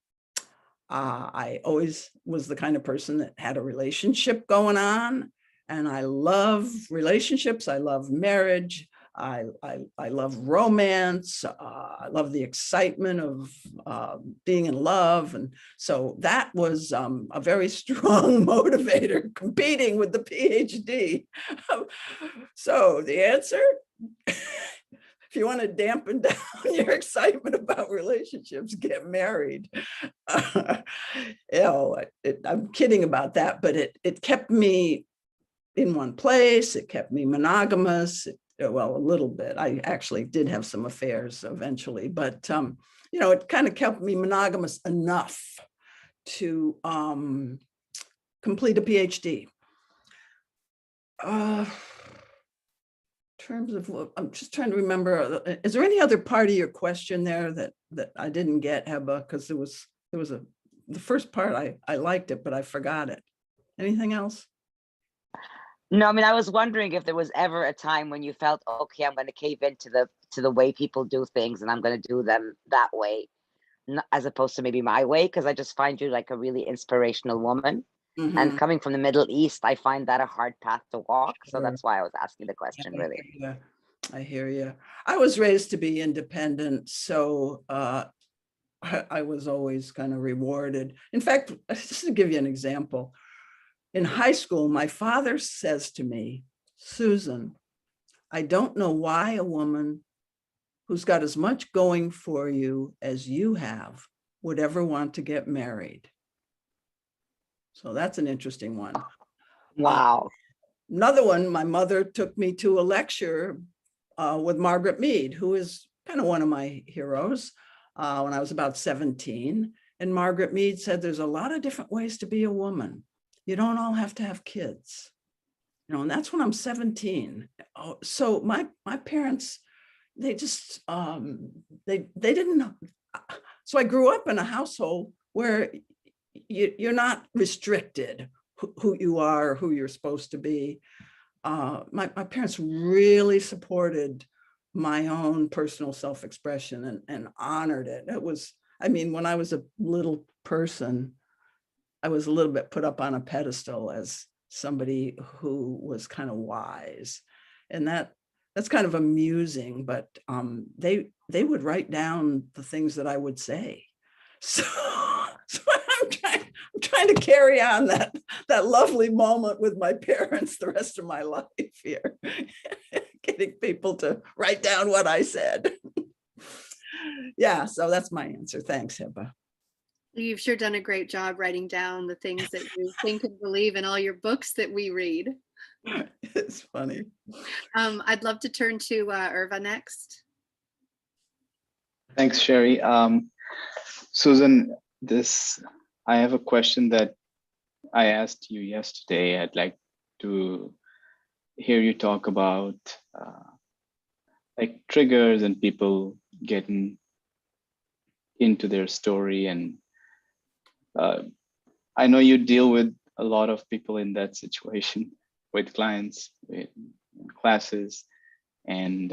S1: I always was the kind of person that had a relationship going on, and I love relationships. I love marriage. I love romance. I love the excitement of being in love. And so that was a very strong motivator, competing with the PhD. So the answer, if you want to dampen down your excitement about relationships, get married. You know, I'm kidding about that, but it kept me in one place. It kept me monogamous. Well, a little bit. I actually did have some affairs eventually, but you know, it kind of kept me monogamous enough to complete a PhD. In terms of, I'm just trying to remember, is there any other part of your question there that I didn't get, Heba? Because the first part, I liked it, but I forgot it. Anything else?
S10: No, I mean, I was wondering if there was ever a time when you felt, okay, I'm going to cave into the way people do things, and I'm going to do them that way, as opposed to maybe my way, because I just find you like a really inspirational woman. Mm-hmm. And coming from the Middle East, I find that a hard path to walk. Sure. So that's why I was asking the question, really.
S1: I hear you. I was raised to be independent, so I was always kind of rewarded. In fact, just to give you an example, in high school, my father says to me, Susan, I don't know why a woman who's got as much going for you as you have would ever want to get married. So that's an interesting one.
S10: Wow.
S1: Another one, my mother took me to a lecture with Margaret Mead, who is kind of one of my heroes, when I was about 17. And Margaret Mead said, there's a lot of different ways to be a woman. You don't all have to have kids, you know, and that's when I'm 17. So my parents, they just, they didn't know. So I grew up in a household where you're not restricted who you are, who you're supposed to be. My parents really supported my own personal self-expression and honored it. It was, I mean, when I was a little person, I was a little bit put up on a pedestal as somebody who was kind of wise. And that's kind of amusing, but they would write down the things that I would say. So, so I'm trying to carry on that lovely moment with my parents the rest of my life here, getting people to write down what I said. Yeah, so that's my answer. Thanks, Heba.
S2: You've sure done a great job writing down the things that you think and believe in all your books that we read.
S1: It's funny.
S2: I'd love to turn to Irva next.
S5: Thanks, Sherry. Susan, I have a question that I asked you yesterday. I'd like to hear you talk about like triggers and people getting into their story. And I know you deal with a lot of people in that situation, with clients, with classes, and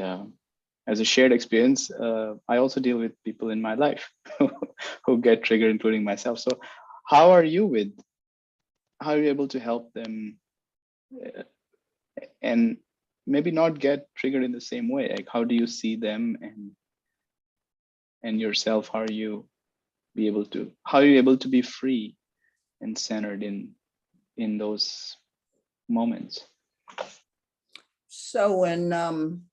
S5: as a shared experience, I also deal with people in my life who get triggered, including myself. So how are you able to help them and maybe not get triggered in the same way? Like, how do you see them and yourself? How are you able to be free and centered in those moments?
S1: So when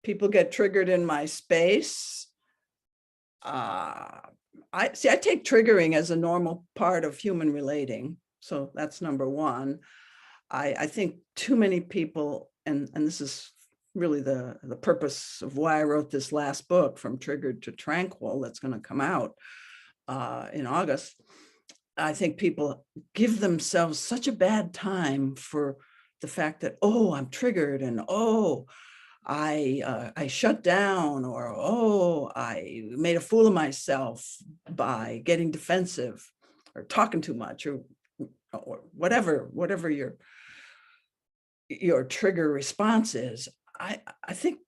S1: people get triggered in my space, I take triggering as a normal part of human relating. So that's number one. I think too many people, and this is really the purpose of why I wrote this last book, From Triggered to Tranquil, that's going to come out in August. I think people give themselves such a bad time for the fact that, oh, I'm triggered, and oh, I shut down, or oh, I made a fool of myself by getting defensive or talking too much, or whatever your trigger response is. I think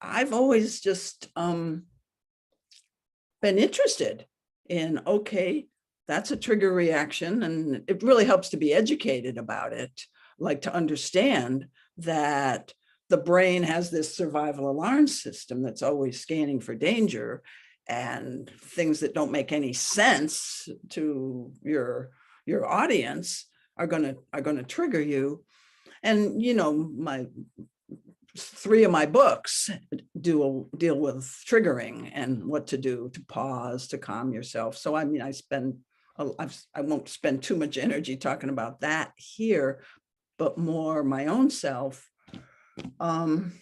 S1: I've always just been interested in, okay, that's a trigger reaction, and it really helps to be educated about it, like to understand that the brain has this survival alarm system that's always scanning for danger, and things that don't make any sense to your audience are going to trigger you. And my 3 of my books deal with triggering and what to do to pause, to calm yourself. So I mean, I won't spend too much energy talking about that here, but more my own self. I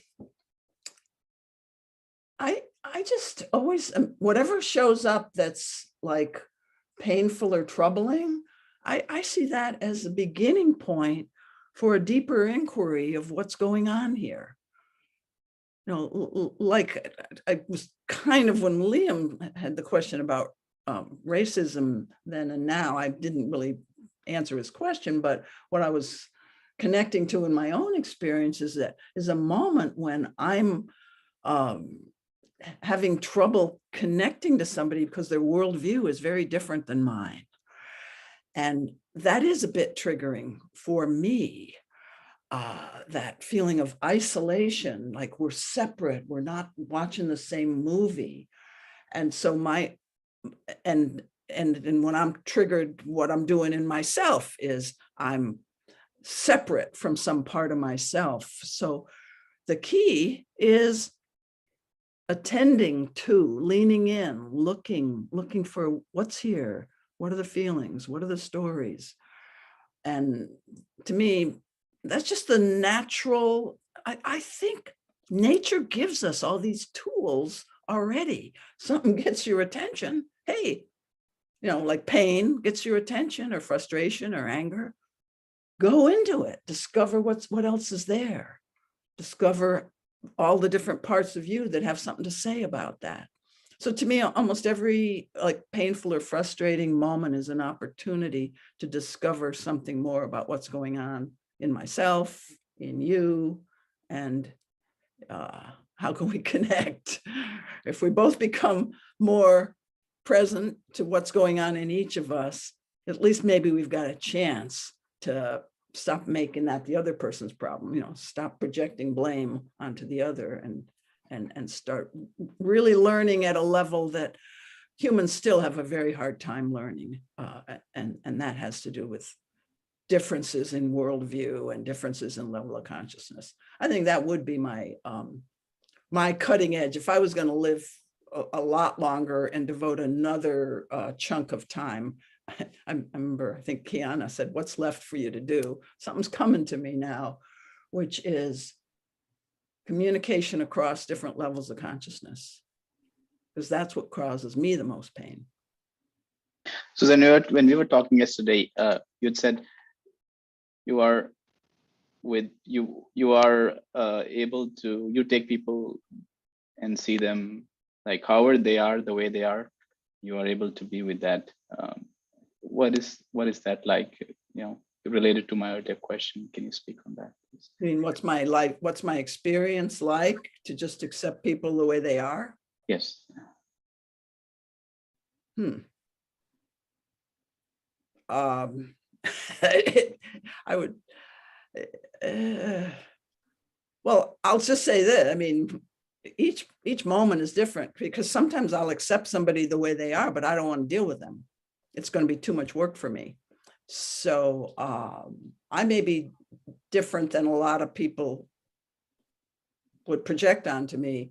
S1: just always, whatever shows up that's like painful or troubling, I see that as the beginning point for a deeper inquiry of what's going on here. Like I was kind of, when Liam had the question about racism then and now, I didn't really answer his question, but what I was connecting to in my own experience is a moment when I'm having trouble connecting to somebody because their worldview is very different than mine. And that is a bit triggering for me. That feeling of isolation, like we're separate, we're not watching the same movie. And so and when I'm triggered, what I'm doing in myself is I'm separate from some part of myself. So the key is attending to, leaning in, looking for what's here, what are the feelings, what are the stories. And to me, that's just the natural, I think nature gives us all these tools already. Something gets your attention, hey, like pain gets your attention, or frustration or anger, go into it, discover what else is there, discover all the different parts of you that have something to say about that. So to me, almost every like painful or frustrating moment is an opportunity to discover something more about what's going on in myself, in you, and how can we connect? If we both become more present to what's going on in each of us, at least maybe we've got a chance to stop making that the other person's problem, stop projecting blame onto the other, and start really learning at a level that humans still have a very hard time learning. And that has to do with differences in worldview and differences in level of consciousness. I think that would be my my cutting edge. If I was going to live a lot longer and devote another chunk of time, I remember, I think Kiana said, what's left for you to do? Something's coming to me now, which is communication across different levels of consciousness, because that's what causes me the most pain.
S5: So then when we were talking yesterday, you'd said you are able to, you take people and see them like however they are, the way they are, you are able to be with that. What is that like, related to my earlier question? Can you speak on that, please?
S1: I mean, what's my experience like to just accept people the way they are?
S5: Yes.
S1: I would, well, I'll just say that, I mean, each moment is different, because sometimes I'll accept somebody the way they are, but I don't want to deal with them. It's going to be too much work for me. So I may be different than a lot of people would project onto me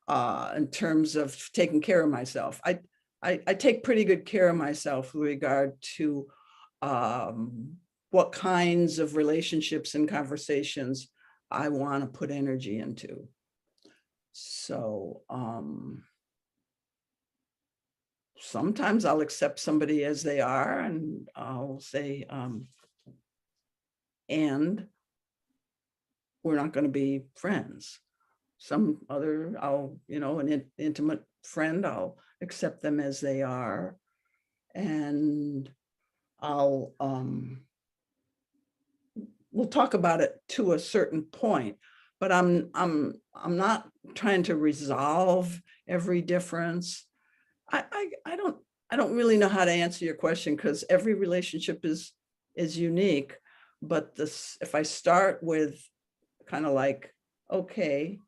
S1: in terms of taking care of myself. I take pretty good care of myself with regard to what kinds of relationships and conversations I want to put energy into. So sometimes I'll accept somebody as they are, and I'll say, and we're not going to be friends. Some other, an intimate friend, I'll accept them as they are, and I'll we'll talk about it to a certain point, but I'm not trying to resolve every difference. I don't really know how to answer your question, because every relationship is unique. But if I start with kind of like, okay,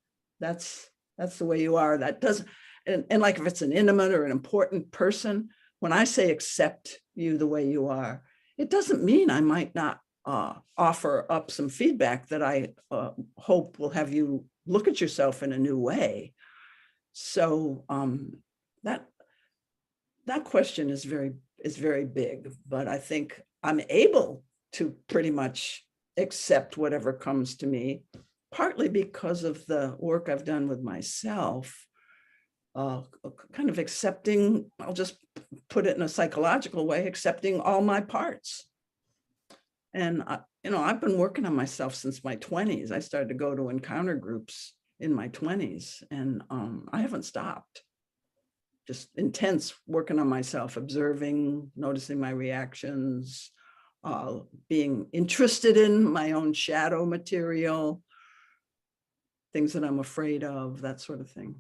S1: that's the way you are, that doesn't, and like if it's an intimate or an important person, when I say accept you the way you are, it doesn't mean I might not offer up some feedback that I hope will have you look at yourself in a new way. So that question is very big, but I think I'm able to pretty much accept whatever comes to me, partly because of the work I've done with myself, kind of accepting, I'll just put it in a psychological way, accepting all my parts. And I've been working on myself since my 20s. I started to go to encounter groups in my 20s, and I haven't stopped. Just intense working on myself, observing, noticing my reactions, being interested in my own shadow material, things that I'm afraid of, that sort of thing.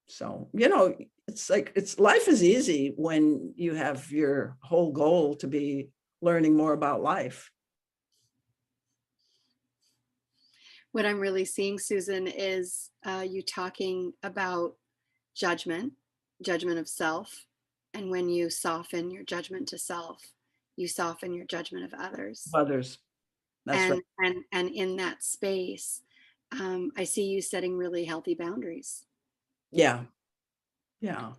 S1: So, it's like, life is easy when you have your whole goal to be learning more about life.
S2: What I'm really seeing, Susan, is you talking about judgment of self. And when you soften your judgment to self, you soften your judgment of others.
S1: That's right.
S2: And in that space, I see you setting really healthy boundaries.
S1: Yeah.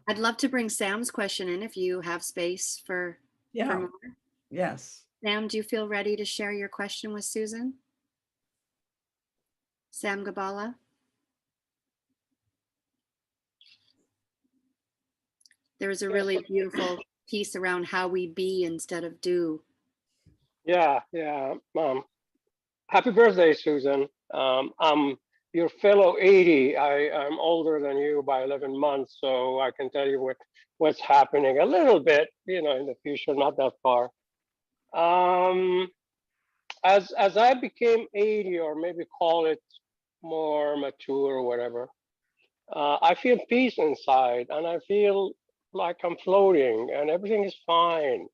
S2: I'd love to bring Sam's question in if you have space for more.
S1: Yes.
S2: Sam, do you feel ready to share your question with Susan? Sam Gabala? There was a really beautiful piece around how we be instead of do.
S11: Yeah. Happy birthday, Susan. I'm your fellow 80. I'm older than you by 11 months, so I can tell you what's happening a little bit, in the future, not that far. As I became 80, or maybe call it more mature or whatever, I feel peace inside, and I feel like I'm floating and everything is fine,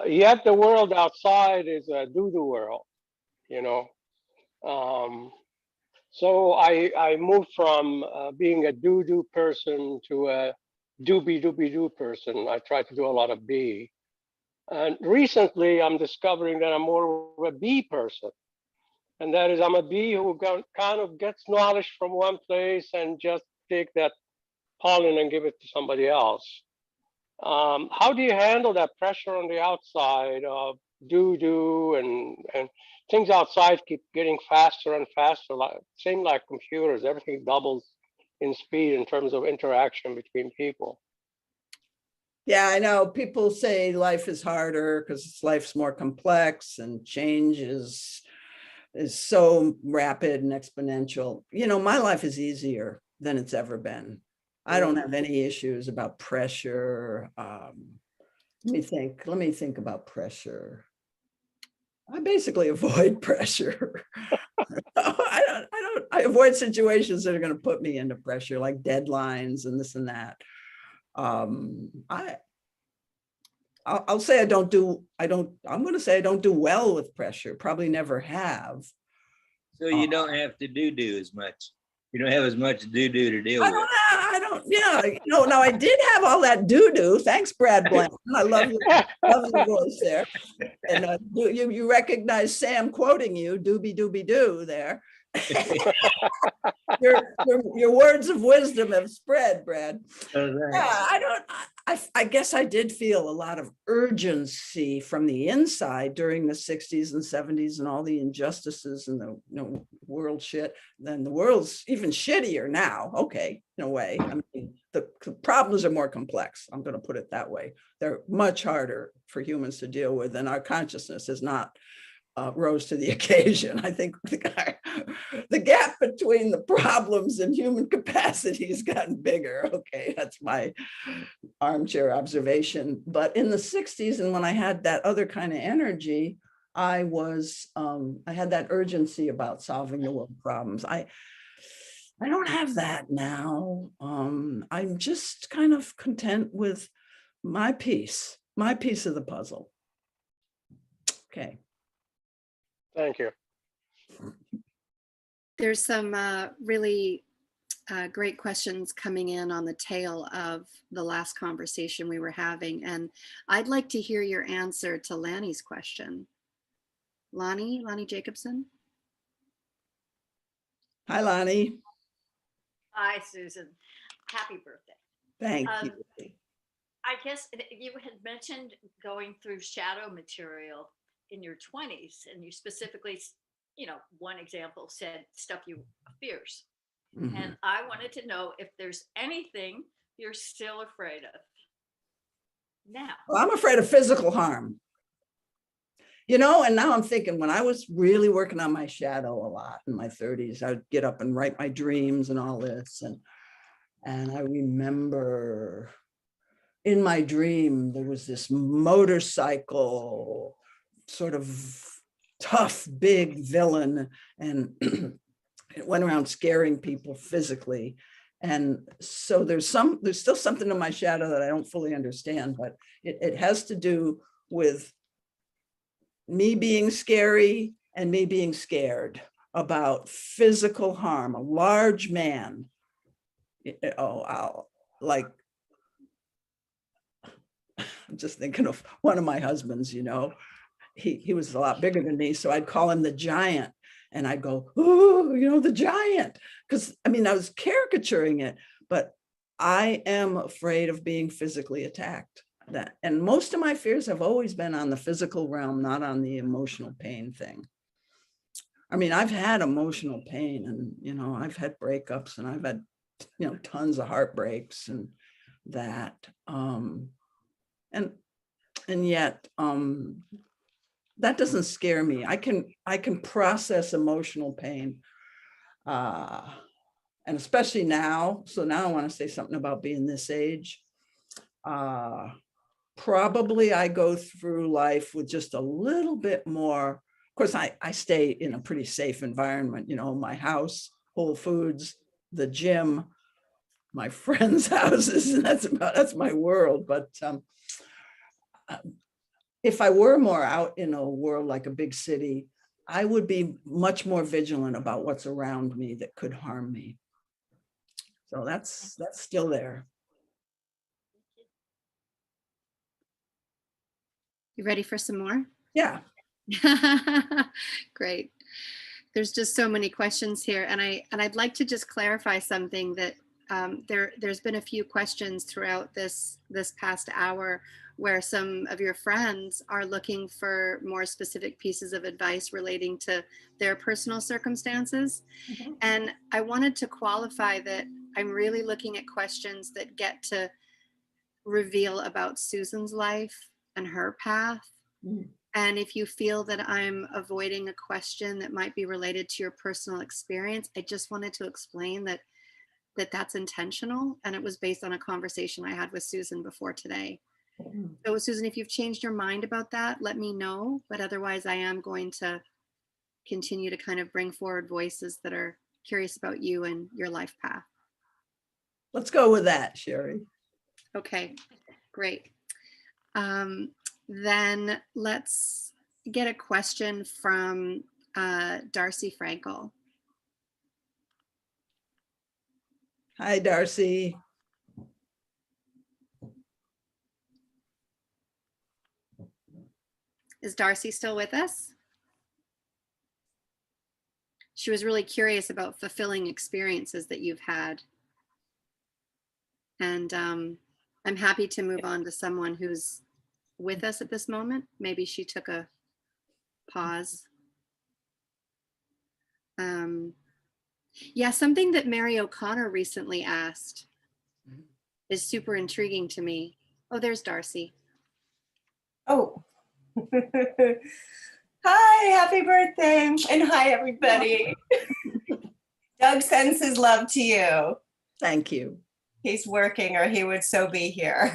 S11: Yet the world outside is a doo-doo world, So I moved from being a do-do person to a doobie-doobie-doo person. I try to do a lot of be. And recently I'm discovering that I'm more of a be person. And that is, I'm a bee who kind of gets knowledge from one place and just take that pollen and give it to somebody else. How do you handle that pressure on the outside of do and things outside keep getting faster and faster, like same like computers, everything doubles in speed in terms of interaction between people.
S1: Yeah, I know people say life is harder because life's more complex and change is so rapid and exponential. You know, my life is easier than it's ever been. I don't have any issues about pressure. Let me think about pressure. I basically avoid pressure. I avoid situations that are going to put me into pressure, like deadlines and this and that. I'll say I'm going to say I don't do well with pressure, probably never have.
S12: So you don't have to do as much. You don't have as much to deal with.
S1: No, I did have all that do. Thanks, Brad Blanton. I love your voice there. And you recognize Sam quoting you, doobie doo there. your words of wisdom have spread, Brad. Yeah, I guess I did feel a lot of urgency from the inside during the 60s and 70s and all the injustices and the world shit. Then the world's even shittier now. Okay, in a way. I mean, the problems are more complex. I'm going to put it that way. They're much harder for humans to deal with, and our consciousness is not rose to the occasion. I think the gap between the problems and human capacity has gotten bigger. Okay, that's my armchair observation. But in the 60s, and when I had that other kind of energy, I had that urgency about solving the world problems. I don't have that now. I'm just kind of content with my piece of the puzzle. Okay.
S11: Thank you.
S2: There's some really great questions coming in on the tail of the last conversation we were having. And I'd like to hear your answer to Lanny's question. Lonnie Jacobson.
S1: Hi, Lonnie.
S13: Hi, Susan. Happy birthday.
S1: Thank you.
S13: I guess you had mentioned going through shadow material in your 20s, and you specifically, one example said stuff you fears. Mm-hmm. And I wanted to know if there's anything you're still afraid of now.
S1: Well, I'm afraid of physical harm. And now I'm thinking, when I was really working on my shadow a lot in my 30s, I would get up and write my dreams and all this. And I remember in my dream, there was this motorcycle, sort of tough, big villain, and it went around scaring people physically. And so there's still something in my shadow that I don't fully understand, but it has to do with me being scary and me being scared about physical harm. A large man, I'm just thinking of one of my husbands, he was a lot bigger than me. So I'd call him the giant, and I'd go, oh, the giant. Because I was caricaturing it, but I am afraid of being physically attacked. And most of my fears have always been on the physical realm, not on the emotional pain thing. I've had emotional pain, and, I've had breakups, and I've had, tons of heartbreaks and that. And yet, that doesn't scare me. I can process emotional pain, and especially now. So now I want to say something about being this age. Probably I go through life with just a little bit more. Of course, I stay in a pretty safe environment. My house, Whole Foods, the gym, my friends' houses, and that's my world. But if I were more out in a world like a big city, I would be much more vigilant about what's around me that could harm me. So that's still there.
S2: You ready for some more?
S1: Yeah.
S2: Great. There's just so many questions here, and I'd like to just clarify something that there's been a few questions throughout this past hour where some of your friends are looking for more specific pieces of advice relating to their personal circumstances.
S1: Mm-hmm.
S2: And I wanted to qualify that I'm really looking at questions that get to reveal about Susan's life and her path.
S1: Mm.
S2: And if you feel that I'm avoiding a question that might be related to your personal experience, I just wanted to explain that that's intentional, and it was based on a conversation I had with Susan before today. So Susan, if you've changed your mind about that, let me know. But otherwise, I am going to continue to kind of bring forward voices that are curious about you and your life path.
S1: Let's go with that, Sherry.
S2: Okay, great. Then let's get a question from Darcy Frankel.
S1: Hi, Darcy.
S2: Is Darcy still with us? She was really curious about fulfilling experiences that you've had. And I'm happy to move on to someone who's with us at this moment. Maybe she took a pause. Yeah, something that Mary O'Connor recently asked is super intriguing to me. Oh, there's Darcy.
S14: Oh. Hi, happy birthday. And hi, everybody. Doug sends his love to you.
S1: Thank you.
S14: He's working or he would so be here.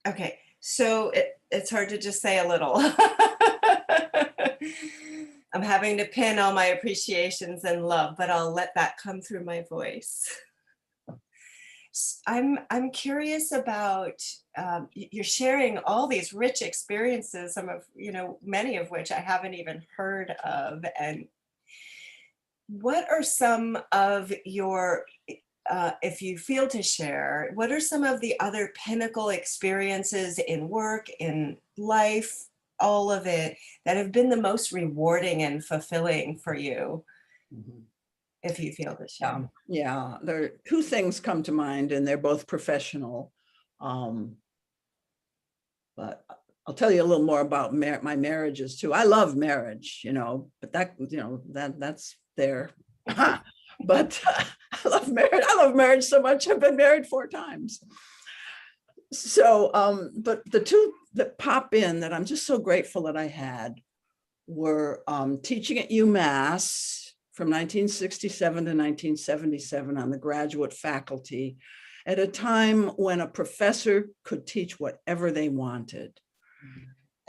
S14: Okay, so it's hard to just say a little. I'm having to pin all my appreciations and love, but I'll let that come through my voice. I'm curious about, you're sharing all these rich experiences, some of, many of which I haven't even heard of. And what are some of your, if you feel to share, what are some of the other pinnacle experiences in work, in life, all of it, that have been the most rewarding and fulfilling for you? Mm-hmm. If you feel to share.
S1: Yeah, there are two things come to mind, and they're both professional. But I'll tell you a little more about my marriages too. I love marriage, but that's there. But I love marriage. I love marriage so much. I've been married 4 times. So, but the two that pop in that I'm just so grateful that I had were teaching at UMass from 1967 to 1977 on the graduate faculty at a time when a professor could teach whatever they wanted.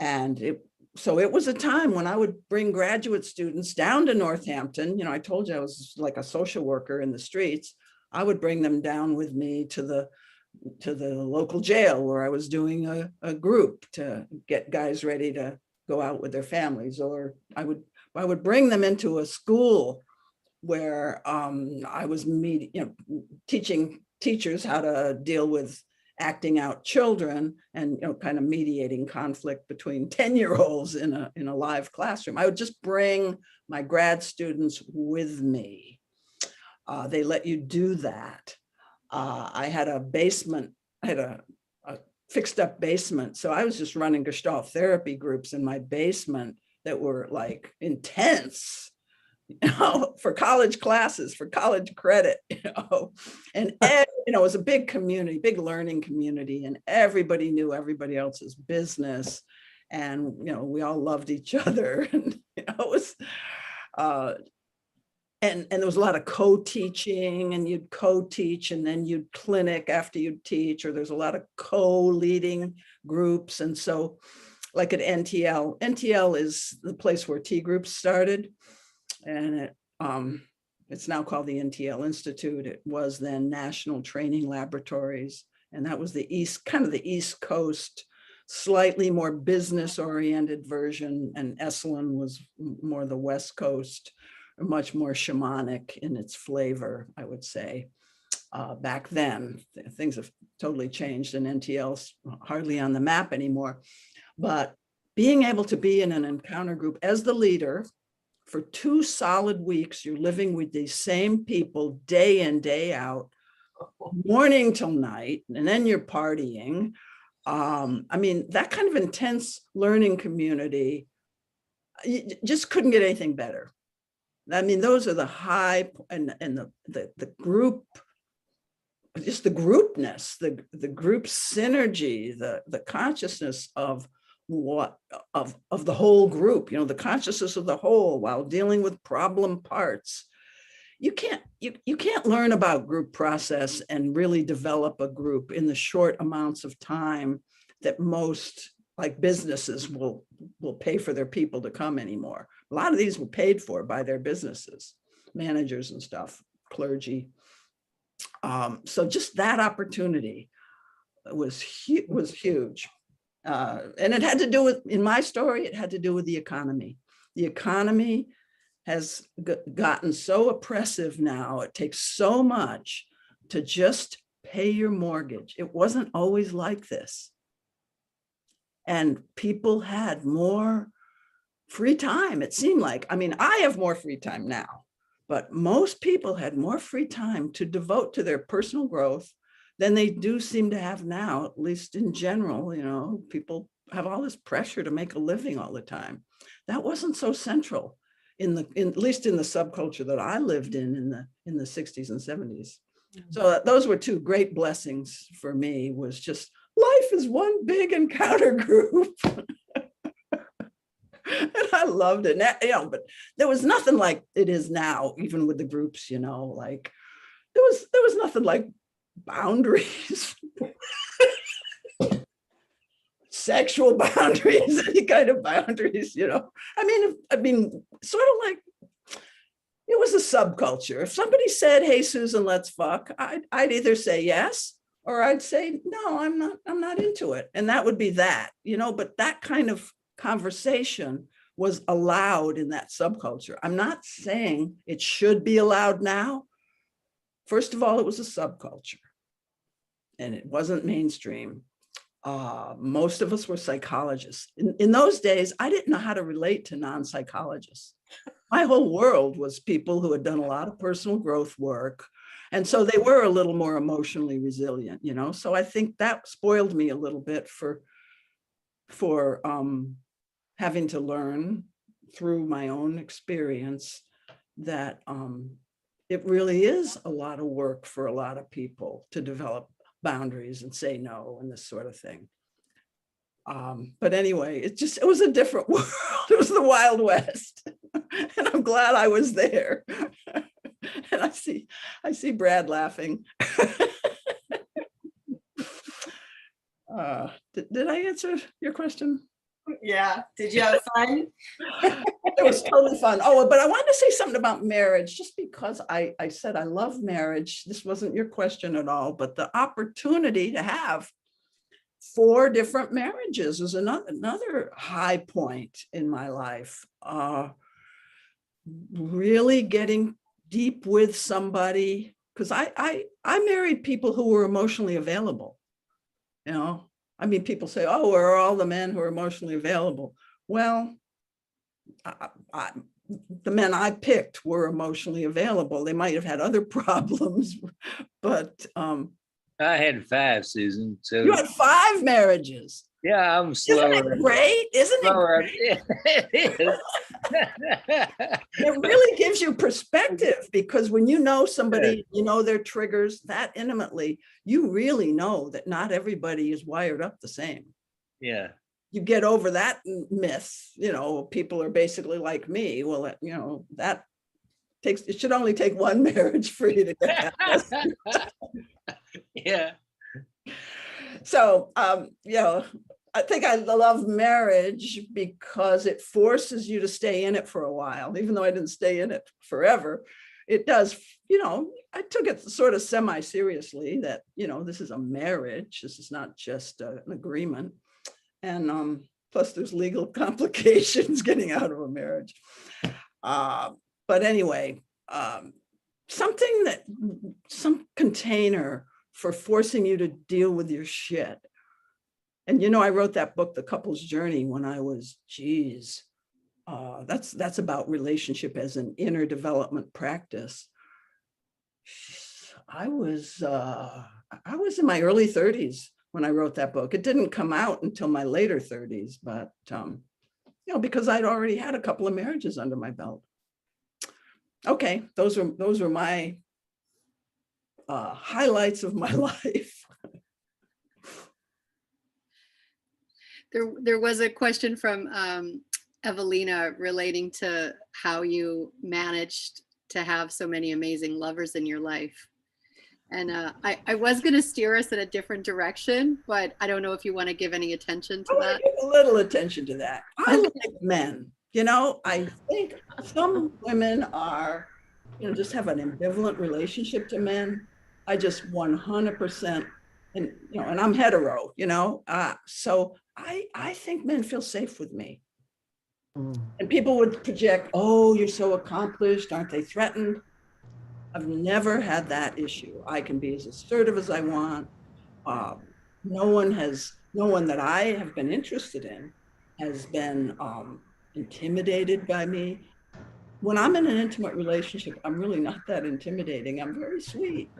S1: And so it was a time when I would bring graduate students down to Northampton. I told you I was like a social worker in the streets. I would bring them down with me to the local jail where I was doing a group to get guys ready to go out with their families, or I would bring them into a school where I was teaching teachers how to deal with acting out children and kind of mediating conflict between 10-year-olds in a live classroom. I would just bring my grad students with me. They let you do that. I had a basement. I had a fixed up basement. So I was just running Gestalt therapy groups in my basement that were like intense, for college classes, for college credit, and it was a big community, big learning community, and everybody knew everybody else's business. And, we all loved each other. And, it was, and there was a lot of co-teaching, and you'd co-teach and then you'd clinic after you'd teach, or there's a lot of co-leading groups. And so like at NTL is the place where T groups started, and it's now called the NTL Institute. It was then National Training Laboratories, and that was the East Coast slightly more business oriented version, and Esalen was more the West Coast, much more shamanic in its flavor, I would say. Back then, things have totally changed, and NTL's hardly on the map anymore. But being able to be in an encounter group as the leader for 2 solid weeks, you're living with these same people day in, day out, morning till night, and then you're partying. I mean, that kind of intense learning community, you just couldn't get anything better. I mean, those are the high, and the group, just the groupness, the group synergy, the consciousness of the whole group, the consciousness of the whole while dealing with problem parts. You can't learn about group process and really develop a group in the short amounts of time that most like businesses will pay for their people to come anymore. A lot of these were paid for by their businesses, managers and stuff, clergy. So just that opportunity was huge. And it had to do with, in my story, it had to do with the economy. The economy has gotten so oppressive now. It takes so much to just pay your mortgage. It wasn't always like this. And people had more free time, it seemed like. I mean, I have more free time now, but most people had more free time to devote to their personal growth than they do seem to have now, at least in general. People have all this pressure to make a living all the time. That wasn't so central at least in the subculture that I lived in the 60s and 70s. So those were 2 great blessings for me, was just life is one big encounter group. And I loved it. But there was nothing like it is now, even with the groups, like there was nothing like boundaries, sexual boundaries, any kind of boundaries, I mean, sort of like it was a subculture. If somebody said, "Hey, Susan, let's fuck," I'd either say yes, or I'd say, "No, I'm not into it." And that would be that, but that kind of conversation was allowed in that subculture. I'm not saying it should be allowed now. First of all, it was a subculture and it wasn't mainstream. Most of us were psychologists. In those days, I didn't know how to relate to non-psychologists. My whole world was people who had done a lot of personal growth work. And so they were a little more emotionally resilient, So I think that spoiled me a little bit for having to learn through my own experience that it really is a lot of work for a lot of people to develop boundaries and say no and this sort of thing. But anyway, it was a different world. It was the Wild West. And I'm glad I was there. And I see Brad laughing. Did I answer your question?
S14: Yeah. Did you have fun?
S1: It was totally fun. Oh, but I wanted to say something about marriage, just because I said I love marriage. This wasn't your question at all, but the opportunity to have 4 different marriages is another high point in my life. Really getting deep with somebody, because I married people who were emotionally available. I mean, people say, "Oh, where are all the men who are emotionally available?" Well, the men I picked were emotionally available. They might have had other problems, but
S12: I had 5, Susan. So
S1: you had 5 marriages.
S12: Yeah, I'm slower.
S1: Isn't it great? Isn't it great? It is. It really gives you perspective, because when you know somebody, their triggers that intimately, you really know that not everybody is wired up the same.
S12: Yeah.
S1: You get over that myth, people are basically like me. Well, it should only take 1 marriage for you to get that.
S12: Yeah.
S1: So, I think I love marriage because it forces you to stay in it for a while, even though I didn't stay in it forever. It does, I took it sort of semi-seriously that, this is a marriage. This is not just an agreement. And plus there's legal complications getting out of a marriage. But anyway, some container for forcing you to deal with your shit. And I wrote that book, The Couple's Journey, when I was, that's about relationship as an inner development practice. I was in my early 30s when I wrote that book. It didn't come out until my later 30s, but because I'd already had a couple of marriages under my belt. Okay, those were my highlights of my life.
S2: There was a question from Evelina relating to how you managed to have so many amazing lovers in your life. And I was going to steer us in a different direction, but I don't know if you want to give any attention to that.
S1: Give a little attention to that. I like men. I think some women are, just have an ambivalent relationship to men. I just 100%, and I'm hetero, so I think men feel safe with me. And people would project, oh, you're so accomplished, aren't they threatened? I've never had that issue. I can be as assertive as I want. No one that I have been interested in has been intimidated by me. When I'm in an intimate relationship, I'm really not that intimidating. I'm very sweet.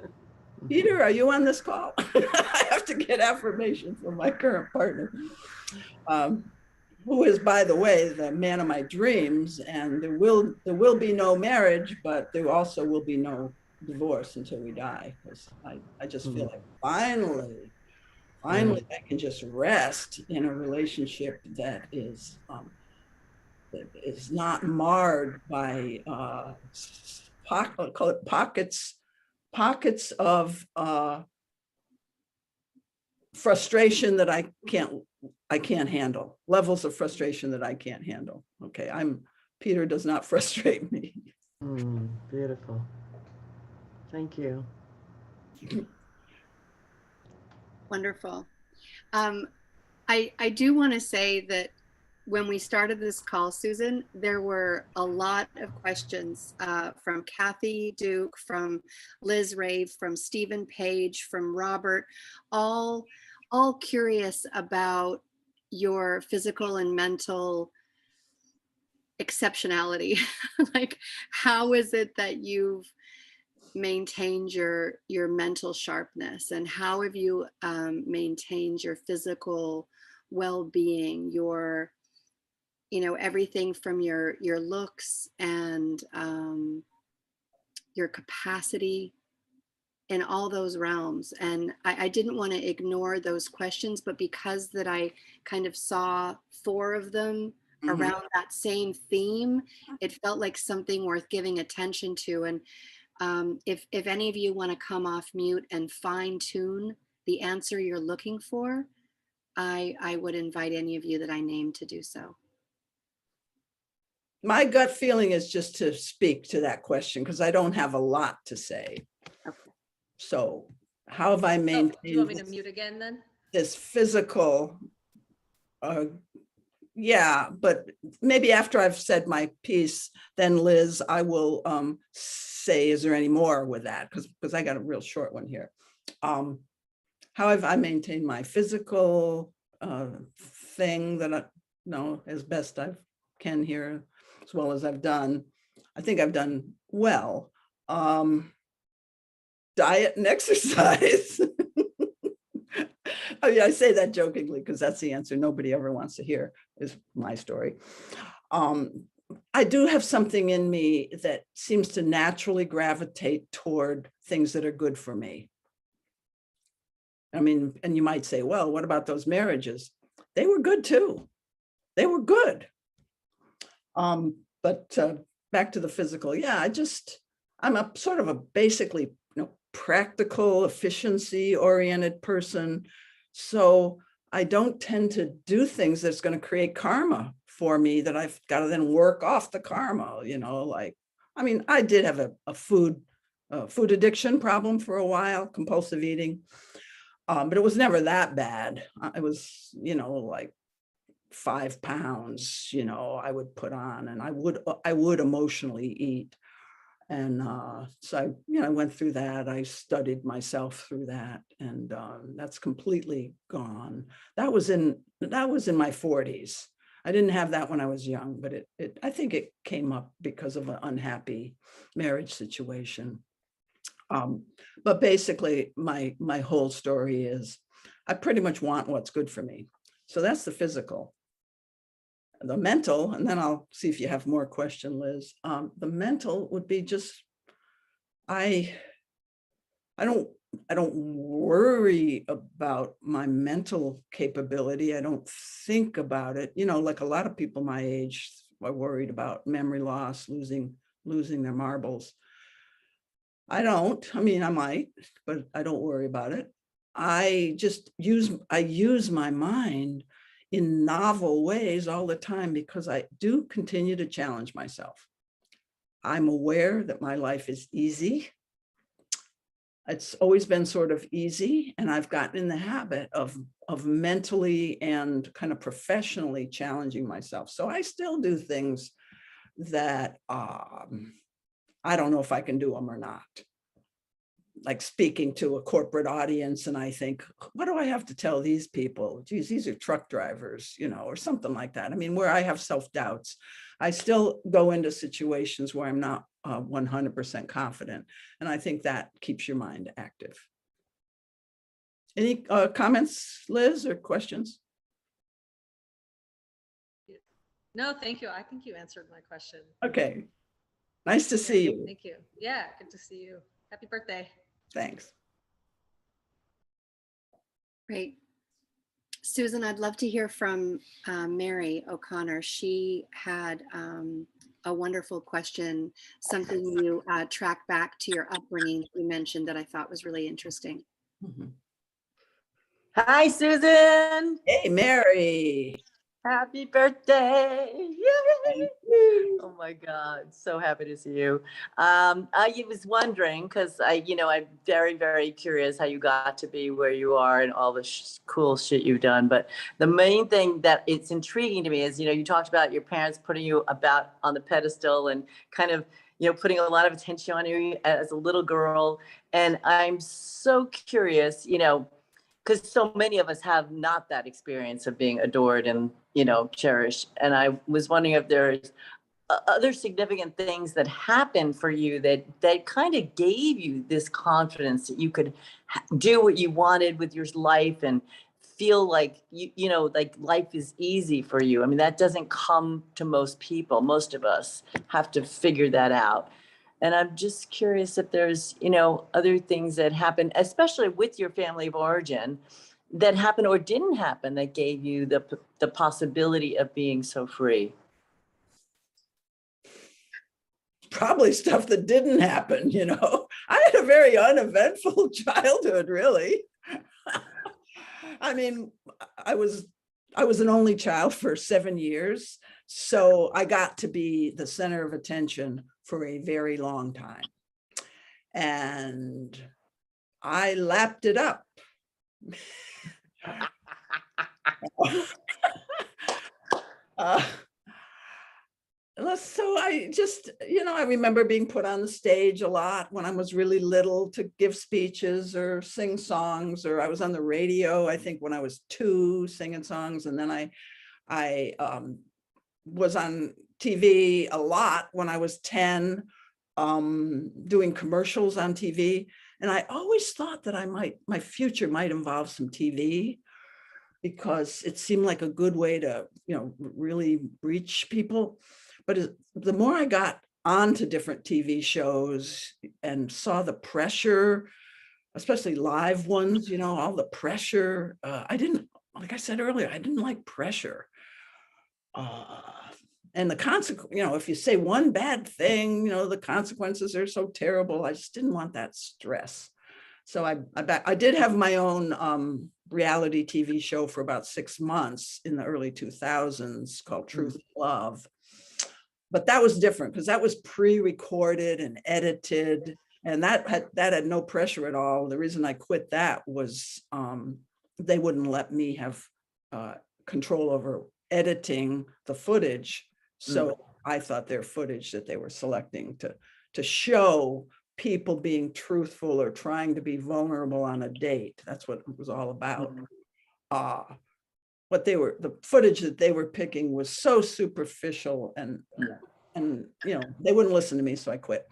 S1: Peter, are you on this call? I have to get affirmation from my current partner, who is, by the way, the man of my dreams. And there will be no marriage, but there also will be no divorce until we die. Because I just feel like finally, I can just rest in a relationship that is not marred by pockets of frustration that I can't handle, levels of frustration that I can't handle. Okay, Peter does not frustrate me.
S15: Beautiful. Thank you.
S2: Wonderful. I do want to say that when we started this call, Susan, there were a lot of questions from Kathy Duke, from Liz Rave, from Stephen Page, from Robert, all curious about your physical and mental exceptionality. Like, how is it that you've maintained your mental sharpness, and how have you maintained your physical well-being, your everything from your looks and your capacity in all those realms? And I didn't want to ignore those questions, but because that I kind of saw 4 of them around that same theme, it felt like something worth giving attention to. And if any of you want to come off mute and fine tune the answer you're looking for, I would invite any of you that I named to do so.
S1: My gut feeling is just to speak to that question, because I don't have a lot to say.
S2: Okay.
S1: So how have I maintained
S16: Do you want me to mute again then?
S1: this physical? Yeah, but maybe after I've said my piece, then Liz, I will say, is there any more with that? Because I got a real short one here. How have I maintained my physical thing that I know as best I can here, as well as I've done? I think I've done well. Diet and exercise. I mean, I say that jokingly because that's the answer nobody ever wants to hear, is my story. I do have something in me that seems to naturally gravitate toward things that are good for me. I mean, and you might say, well, what about those marriages? They were good too. They were good. But back to the physical. Yeah, I'm a sort of a basically, practical, efficiency-oriented person. So I don't tend to do things that's going to create karma for me that I've got to then work off the karma, I did have a food addiction problem for a while, compulsive eating, but it was never that bad. It was, like 5 pounds, I would put on, and I would emotionally eat. And so I went through that. I studied myself through that, and that's completely gone. That was in my 40s. I didn't have that when I was young, but I think it came up because of an unhappy marriage situation. But basically, my whole story is I pretty much want what's good for me. So that's the physical. The mental, and then I'll see if you have more question, Liz. The mental would be just, I don't worry about my mental capability. I don't think about it. Like a lot of people my age are worried about memory loss, losing their marbles. I don't. I mean, I might, but I don't worry about it. I use my mind in novel ways all the time because I do continue to challenge myself. I'm aware that my life is easy. It's always been sort of easy, and I've gotten in the habit of mentally and kind of professionally challenging myself. So I still do things that I don't know if I can do them or not. Like speaking to a corporate audience, and I think, what do I have to tell these people? Geez, these are truck drivers, or something like that. I mean, where I have self-doubts, I still go into situations where I'm not 100% confident. And I think that keeps your mind active. Any comments, Liz, or questions?
S16: No, thank you. I think you answered my question.
S1: Okay. Nice to see you.
S16: Thank you. Yeah, good to see you. Happy birthday.
S1: Thanks.
S2: Great. Susan, I'd love to hear from Mary O'Connor. She had a wonderful question, something you track back to your upbringing you mentioned that I thought was really interesting.
S1: Mm-hmm.
S17: Hi, Susan.
S1: Hey, Mary.
S17: Happy birthday. Yay. Oh my God, so happy to see you. I was wondering, because I'm very, very curious how you got to be where you are and all the cool shit you've done. But the main thing that it's intriguing to me is, you talked about your parents putting you about on the pedestal and kind of, putting a lot of attention on you as a little girl. And I'm so curious, because so many of us have not that experience of being adored and, cherished. And I was wondering if there's other significant things that happened for you that kind of gave you this confidence that you could do what you wanted with your life and feel like, like life is easy for you. I mean, that doesn't come to most people. Most of us have to figure that out. And I'm just curious if there's, other things that happen, especially with your family of origin, that happened or didn't happen that gave you the possibility of being so free.
S1: Probably stuff that didn't happen, I had a very uneventful childhood, really. I mean, I was an only child for 7 years, so I got to be the center of attention for a very long time. And I lapped it up. So I just, I remember being put on the stage a lot when I was really little to give speeches or sing songs, or I was on the radio, I think when I was 2 singing songs. And then I was on TV a lot when I was 10, doing commercials on TV. And I always thought that my future might involve some TV, because it seemed like a good way to, really reach people. But the more I got onto different TV shows and saw the pressure, especially live ones, all the pressure, like I said earlier, I didn't like pressure. And the consequence, if you say one bad thing, the consequences are so terrible. I just didn't want that stress. So I did have my own reality TV show for about 6 months in the early 2000s called Truth and Love. But that was different because that was pre-recorded and edited, and that had no pressure at all. The reason I quit that was they wouldn't let me have control over editing the footage. So I thought their footage that they were selecting to show people being truthful or trying to be vulnerable on a date. That's what it was all about. The footage that they were picking was so superficial, and you know, they wouldn't listen to me, so I quit.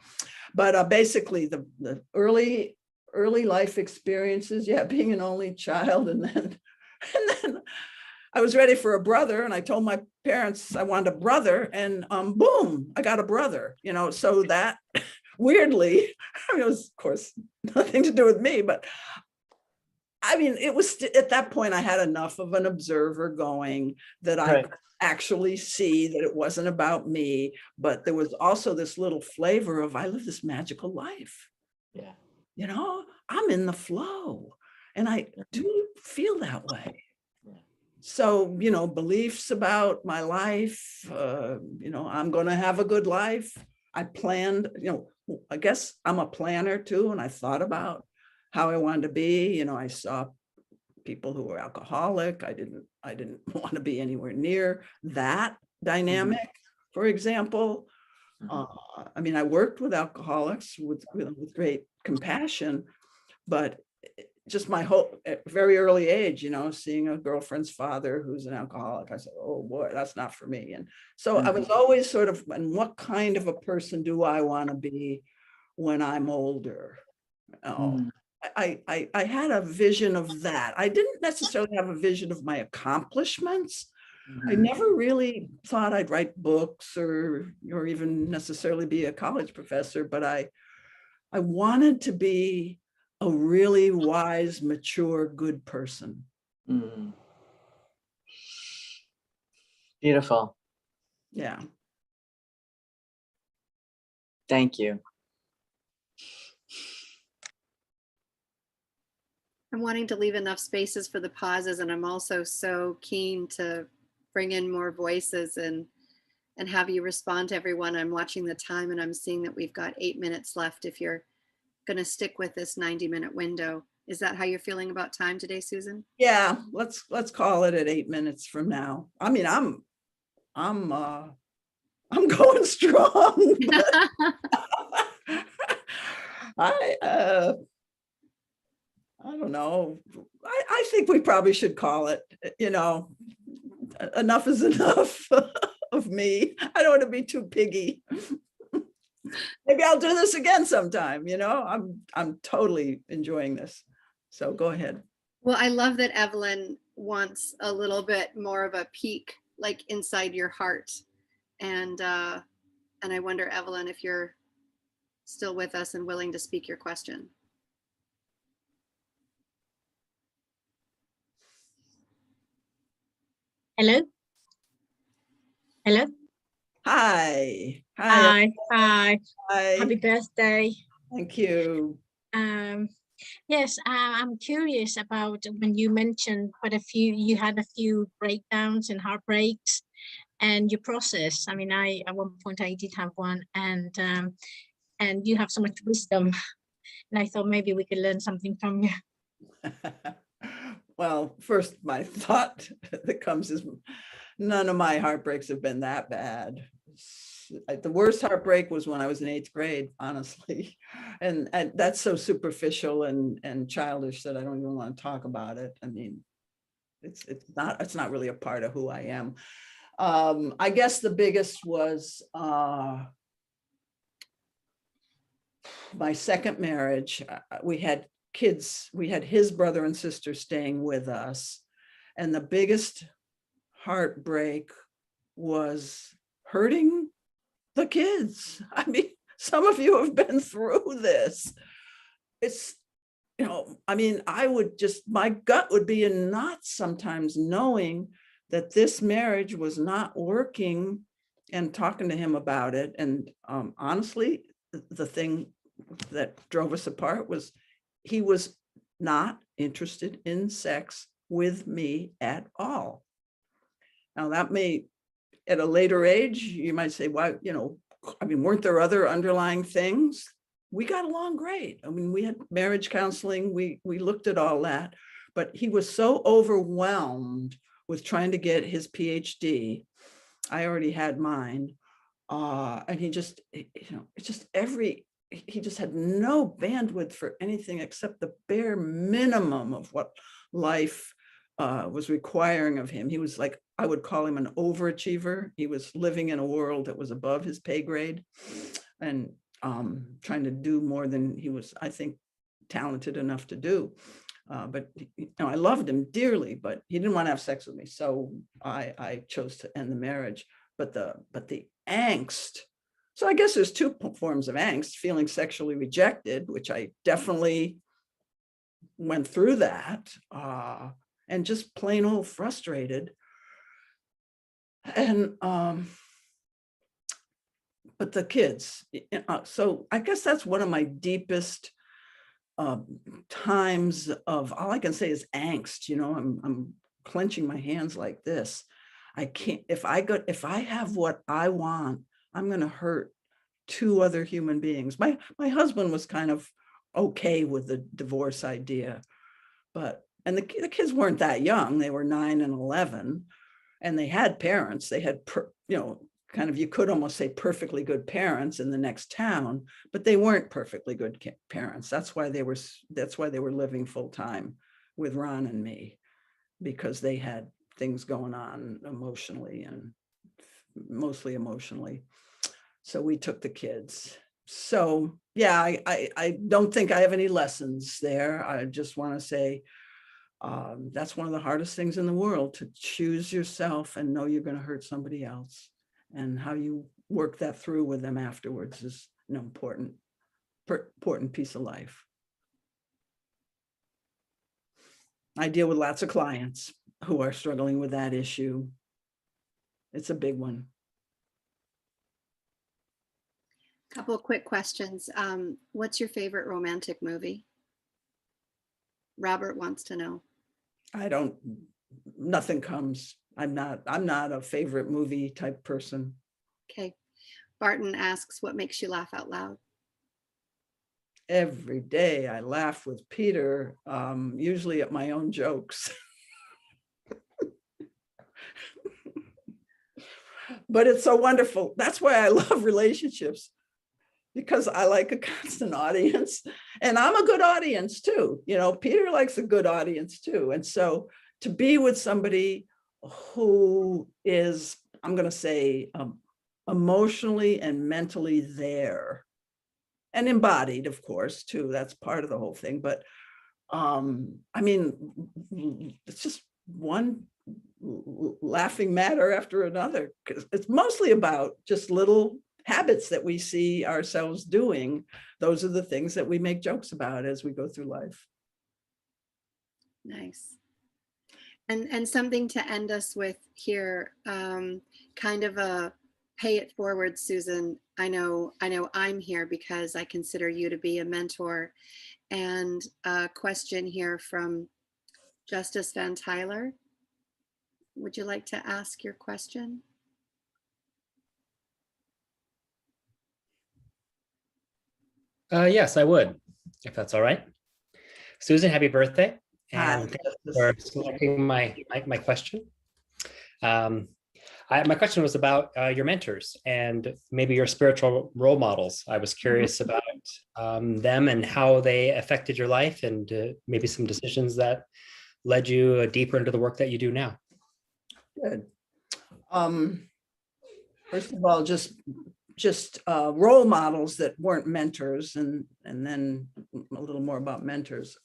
S1: But basically the early life experiences, yeah, being an only child, and then I was ready for a brother, and I told my parents I wanted a brother, and boom, I got a brother, you know. So that weirdly, I mean, it was of course nothing to do with me, but I mean, it was at that point I had enough of an observer going that I could actually see that it wasn't about me, but there was also this little flavor of I live this magical life.
S17: Yeah.
S1: You know, I'm in the flow, and I do feel that way. So, you know, beliefs about my life, you know, I'm going to have a good life. I planned, you know, I guess I'm a planner too. And I thought about how I wanted to be. You know, I saw people who were alcoholic. I didn't want to be anywhere near that dynamic, for example. I mean, I worked with alcoholics with great compassion, but just my whole very early age, you know, seeing a girlfriend's father who's an alcoholic, I said, oh boy, that's not for me. And so I was always sort of, and what kind of a person do I want to be when I'm older? Oh, I had a vision of that. I didn't necessarily have a vision of my accomplishments. I never really thought I'd write books or even necessarily be a college professor, but I wanted to be a really wise, mature, good person.
S17: Beautiful.
S1: Yeah.
S17: Thank you.
S2: I'm wanting to leave enough spaces for the pauses, and I'm also so keen to bring in more voices and have you respond to everyone. I'm watching the time and I'm seeing that we've got 8 minutes left if you're going to stick with this 90-minute window. Is that how you're feeling about time today, Susan?
S1: Yeah, let's call it at 8 minutes from now. I mean, I'm going strong. I don't know. I think we probably should call it, you know, enough is enough of me. I don't want to be too piggy. Maybe I'll do this again sometime, you know. I'm totally enjoying this. So go ahead.
S2: Well, I love that Evelyn wants a little bit more of a peek like inside your heart. And I wonder, Evelyn, if you're still with us and willing to speak your question.
S18: Hello? Hello?
S1: Hi.
S18: Hi.
S1: Hi.
S18: Happy birthday.
S1: Thank you.
S18: Yes, I'm curious about when you mentioned you had a few breakdowns and heartbreaks and your process. I mean, at one point I did have one, and you have so much wisdom, and I thought maybe we could learn something from you.
S1: Well, first, my thought that comes is none of my heartbreaks have been that bad. The worst heartbreak was when I was in 8th grade, honestly. And that's so superficial and childish that I don't even want to talk about it. I mean, it's not really a part of who I am. I guess the biggest was my second marriage. We had kids, we had his brother and sister staying with us. And the biggest heartbreak was hurting the kids. I mean, some of you have been through this. It's, you know, I mean, my gut would be in knots sometimes knowing that this marriage was not working and talking to him about it. And honestly, the thing that drove us apart was he was not interested in sex with me at all. Now that may, at a later age, you might say, why, you know, I mean, weren't there other underlying things? We got along great. I mean, we had marriage counseling, we looked at all that, but he was so overwhelmed with trying to get his PhD. I already had mine. And he just, it's just he just had no bandwidth for anything except the bare minimum of what life was requiring of him. He was like, I would call him an overachiever. He was living in a world that was above his pay grade and trying to do more than he was, I think, talented enough to do. But I loved him dearly, but he didn't want to have sex with me. So I chose to end the marriage. But the angst. So I guess there's two forms of angst: feeling sexually rejected, which I definitely went through that, and just plain old frustrated. And but the kids. So I guess that's one of my deepest times of, all I can say is angst. I'm clenching my hands like this. I can't, if I have what I want, I'm going to hurt two other human beings. My husband was kind of okay with the divorce idea, and the kids weren't that young. They were 9 and 11, and they had parents. They had, kind of, you could almost say perfectly good parents in the next town, but they weren't perfectly good parents. That's why they were living full time with Ron and me, because they had things going on emotionally, and mostly emotionally. So we took the kids. So yeah, I don't think I have any lessons there. I just want to say that's one of the hardest things in the world, to choose yourself and know you're going to hurt somebody else, and how you work that through with them afterwards is an important piece of life. I deal with lots of clients who are struggling with that issue. It's a big one.
S2: Couple of quick questions. What's your favorite romantic movie? Robert wants to know.
S1: Nothing comes. I'm not a favorite movie type person.
S2: Okay. Barton asks, what makes you laugh out loud?
S1: Every day I laugh with Peter, usually at my own jokes. But it's so wonderful. That's why I love relationships, because I like a constant audience, and I'm a good audience too. Peter likes a good audience too. And so to be with somebody who is, I'm going to say, emotionally and mentally there, and embodied, of course, too. That's part of the whole thing. But I mean, it's just one laughing matter after another, because it's mostly about just little habits that we see ourselves doing. Those are the things that we make jokes about as we go through life.
S2: Nice. And something to end us with here, kind of a pay it forward, Susan. I know I'm here because I consider you to be a mentor. And a question here from Justice Van Tyler. Would you like to ask your question?
S19: Yes, I would, if that's all right. Susan, happy birthday. And thank you for selecting my question. My question was about your mentors and maybe your spiritual role models. I was curious about them and how they affected your life, and maybe some decisions that led you deeper into the work that you do now.
S1: Good. First of all, just role models that weren't mentors, and then a little more about mentors.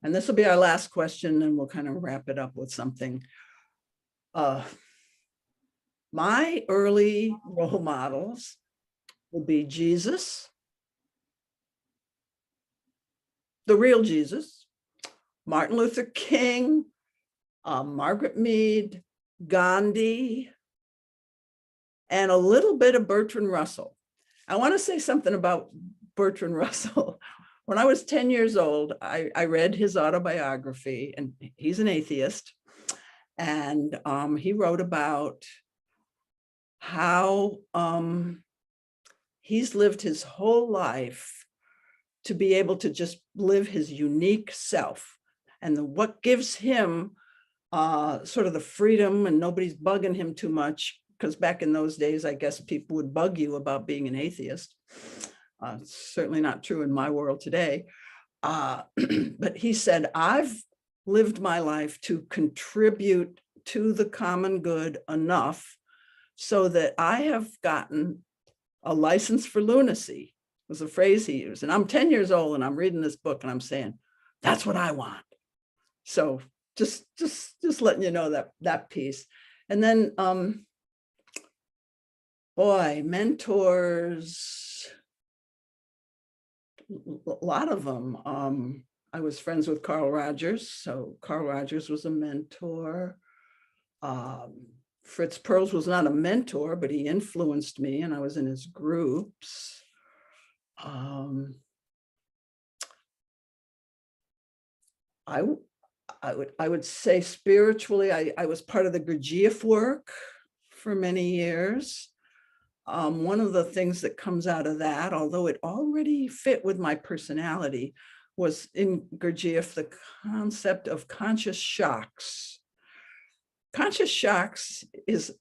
S1: And this will be our last question, and we'll kind of wrap it up with something. My early role models will be Jesus, the real Jesus, Martin Luther King, Margaret Mead, Gandhi, and a little bit of Bertrand Russell. I want to say something about Bertrand Russell. When I was 10 years old, I read his autobiography, and he's an atheist. And he wrote about how he's lived his whole life to be able to just live his unique self. And what gives him sort of the freedom, and nobody's bugging him too much, because back in those days, I guess people would bug you about being an atheist. Certainly not true in my world today. But he said, I've lived my life to contribute to the common good enough so that I have gotten a license for lunacy, was a phrase he used. And I'm 10 years old and I'm reading this book and I'm saying, that's what I want. So just letting you know that piece. And then, boy, mentors, a lot of them. I was friends with Carl Rogers. So Carl Rogers was a mentor. Fritz Perls was not a mentor, but he influenced me and I was in his groups. I would say spiritually, I was part of the Gurdjieff work for many years. One of the things that comes out of that, although it already fit with my personality, was in Gurdjieff, the concept of conscious shocks. Conscious shocks is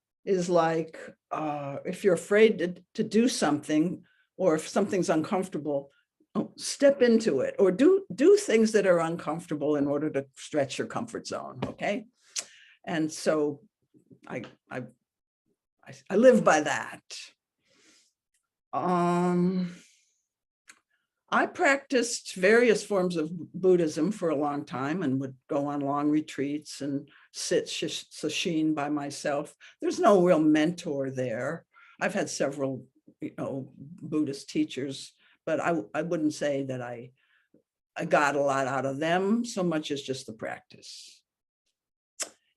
S1: like, if you're afraid to do something, or if something's uncomfortable, step into it, or do things that are uncomfortable in order to stretch your comfort zone. Okay. And so I live by that. I practiced various forms of Buddhism for a long time and would go on long retreats and sit sesshin by myself. There's no real mentor there. I've had several, Buddhist teachers, but I wouldn't say that I got a lot out of them so much as just the practice.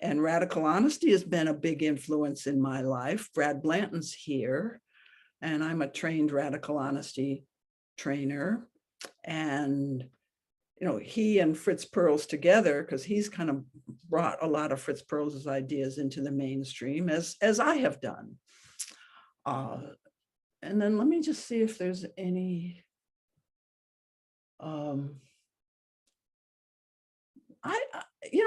S1: And radical honesty has been a big influence in my life. Brad Blanton's here, and I'm a trained radical honesty trainer. And, he and Fritz Perls together, because he's kind of brought a lot of Fritz Perls' ideas into the mainstream, as I have done. And then let me just see if there's any,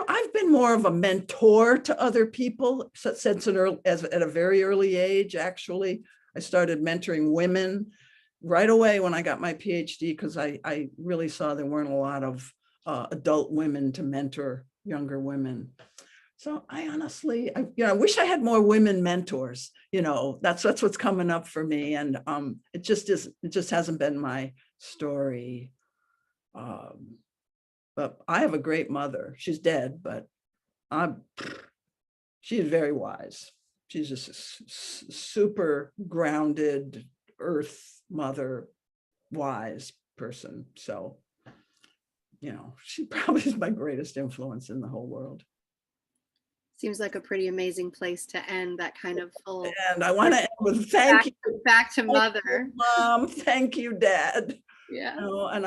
S1: I've been more of a mentor to other people since at a very early age. Actually, I started mentoring women right away when I got my PhD, because I really saw there weren't a lot of adult women to mentor younger women. So I honestly, I wish I had more women mentors. That's what's coming up for me, and it just hasn't been my story. But I have a great mother. She's dead, but she's very wise. She's just a super grounded earth mother, wise person. So, she probably is my greatest influence in the whole world.
S2: Seems like a pretty amazing place to end that kind of full.
S1: And I want to end with thank you.
S2: Back to mother.
S1: You, Mom. Thank you, Dad.
S2: Yeah.
S1: And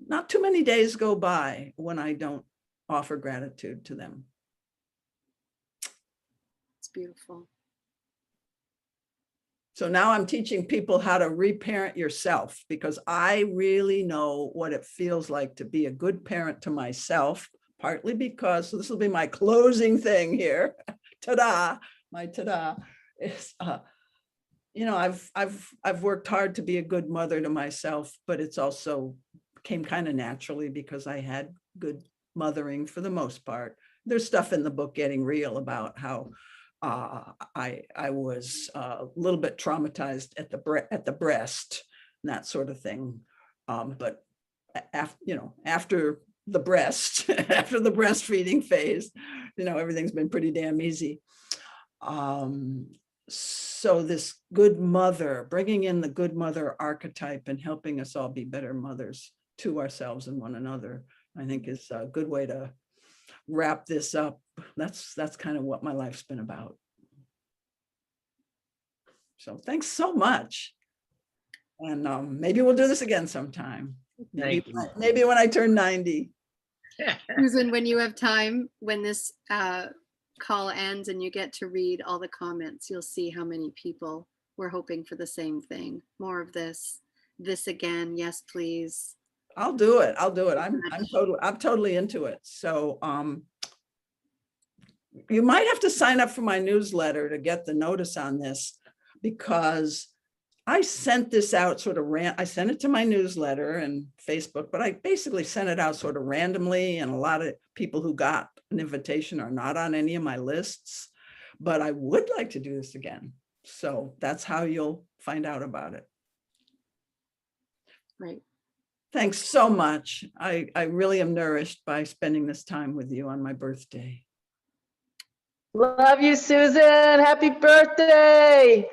S1: not too many days go by when I don't offer gratitude to them.
S2: It's beautiful.
S1: So now I'm teaching people how to reparent yourself, because I really know what it feels like to be a good parent to myself, partly because, so this will be my closing thing here. Ta-da, my ta-da is, I've worked hard to be a good mother to myself, but it's also came kind of naturally because I had good mothering for the most part. There's stuff in the book, Getting Real, about how I was a little bit traumatized at the breast and that sort of thing. But after the breast, after the breastfeeding phase, everything's been pretty damn easy. So this good mother, bringing in the good mother archetype and helping us all be better mothers to ourselves and one another, I think is a good way to wrap this up. That's kind of what my life's been about. So thanks so much. And maybe we'll do this again sometime. Maybe when I turn 90.
S2: Susan, when you have time, when this call ends and you get to read all the comments, you'll see how many people were hoping for the same thing. More of this again. Yes, please.
S1: I'll do it. I'm totally into it. So you might have to sign up for my newsletter to get the notice on this, because I sent this out sort of I sent it to my newsletter and Facebook, but I basically sent it out sort of randomly, and a lot of people who got an invitation are not on any of my lists, but I would like to do this again. So that's how you'll find out about it.
S2: Right.
S1: Thanks so much. I really am nourished by spending this time with you on my birthday.
S17: Love you, Susan. Happy birthday.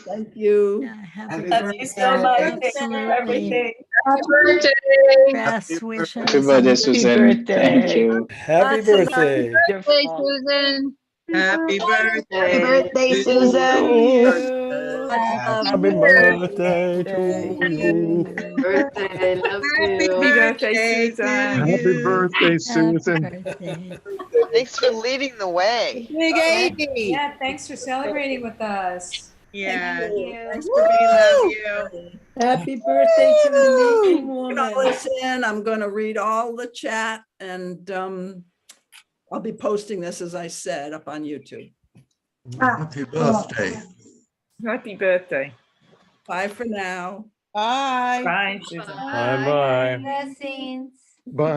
S1: Thank you.
S14: Love you so much. Thank you for everything.
S17: Happy birthday.
S15: Best wishes.
S5: Happy birthday, Susan. Thank you.
S19: Happy
S15: Lots of love.
S19: birthday.
S10: Birthday, Susan.
S12: Happy birthday.
S10: Happy birthday,
S12: to
S10: Susan.
S12: you.
S19: Happy birthday to you.
S17: Birthday. Love you.
S12: Happy birthday, Susan.
S20: Happy birthday, Susan.
S8: Thanks for leading the way.
S12: Big 80.
S3: Yeah, thanks for celebrating with us.
S12: Yeah.
S3: Thank you.
S12: Thanks for being love you.
S17: Happy birthday to the amazing
S1: You
S17: woman.
S1: know, listen, I'm going to read all the chat, and I'll be posting this, as I said, up on YouTube.
S20: Happy birthday.
S12: Happy birthday.
S1: Bye for now.
S12: Bye. Bye, Susan.
S19: Bye-bye.
S14: Blessings.
S20: Bye.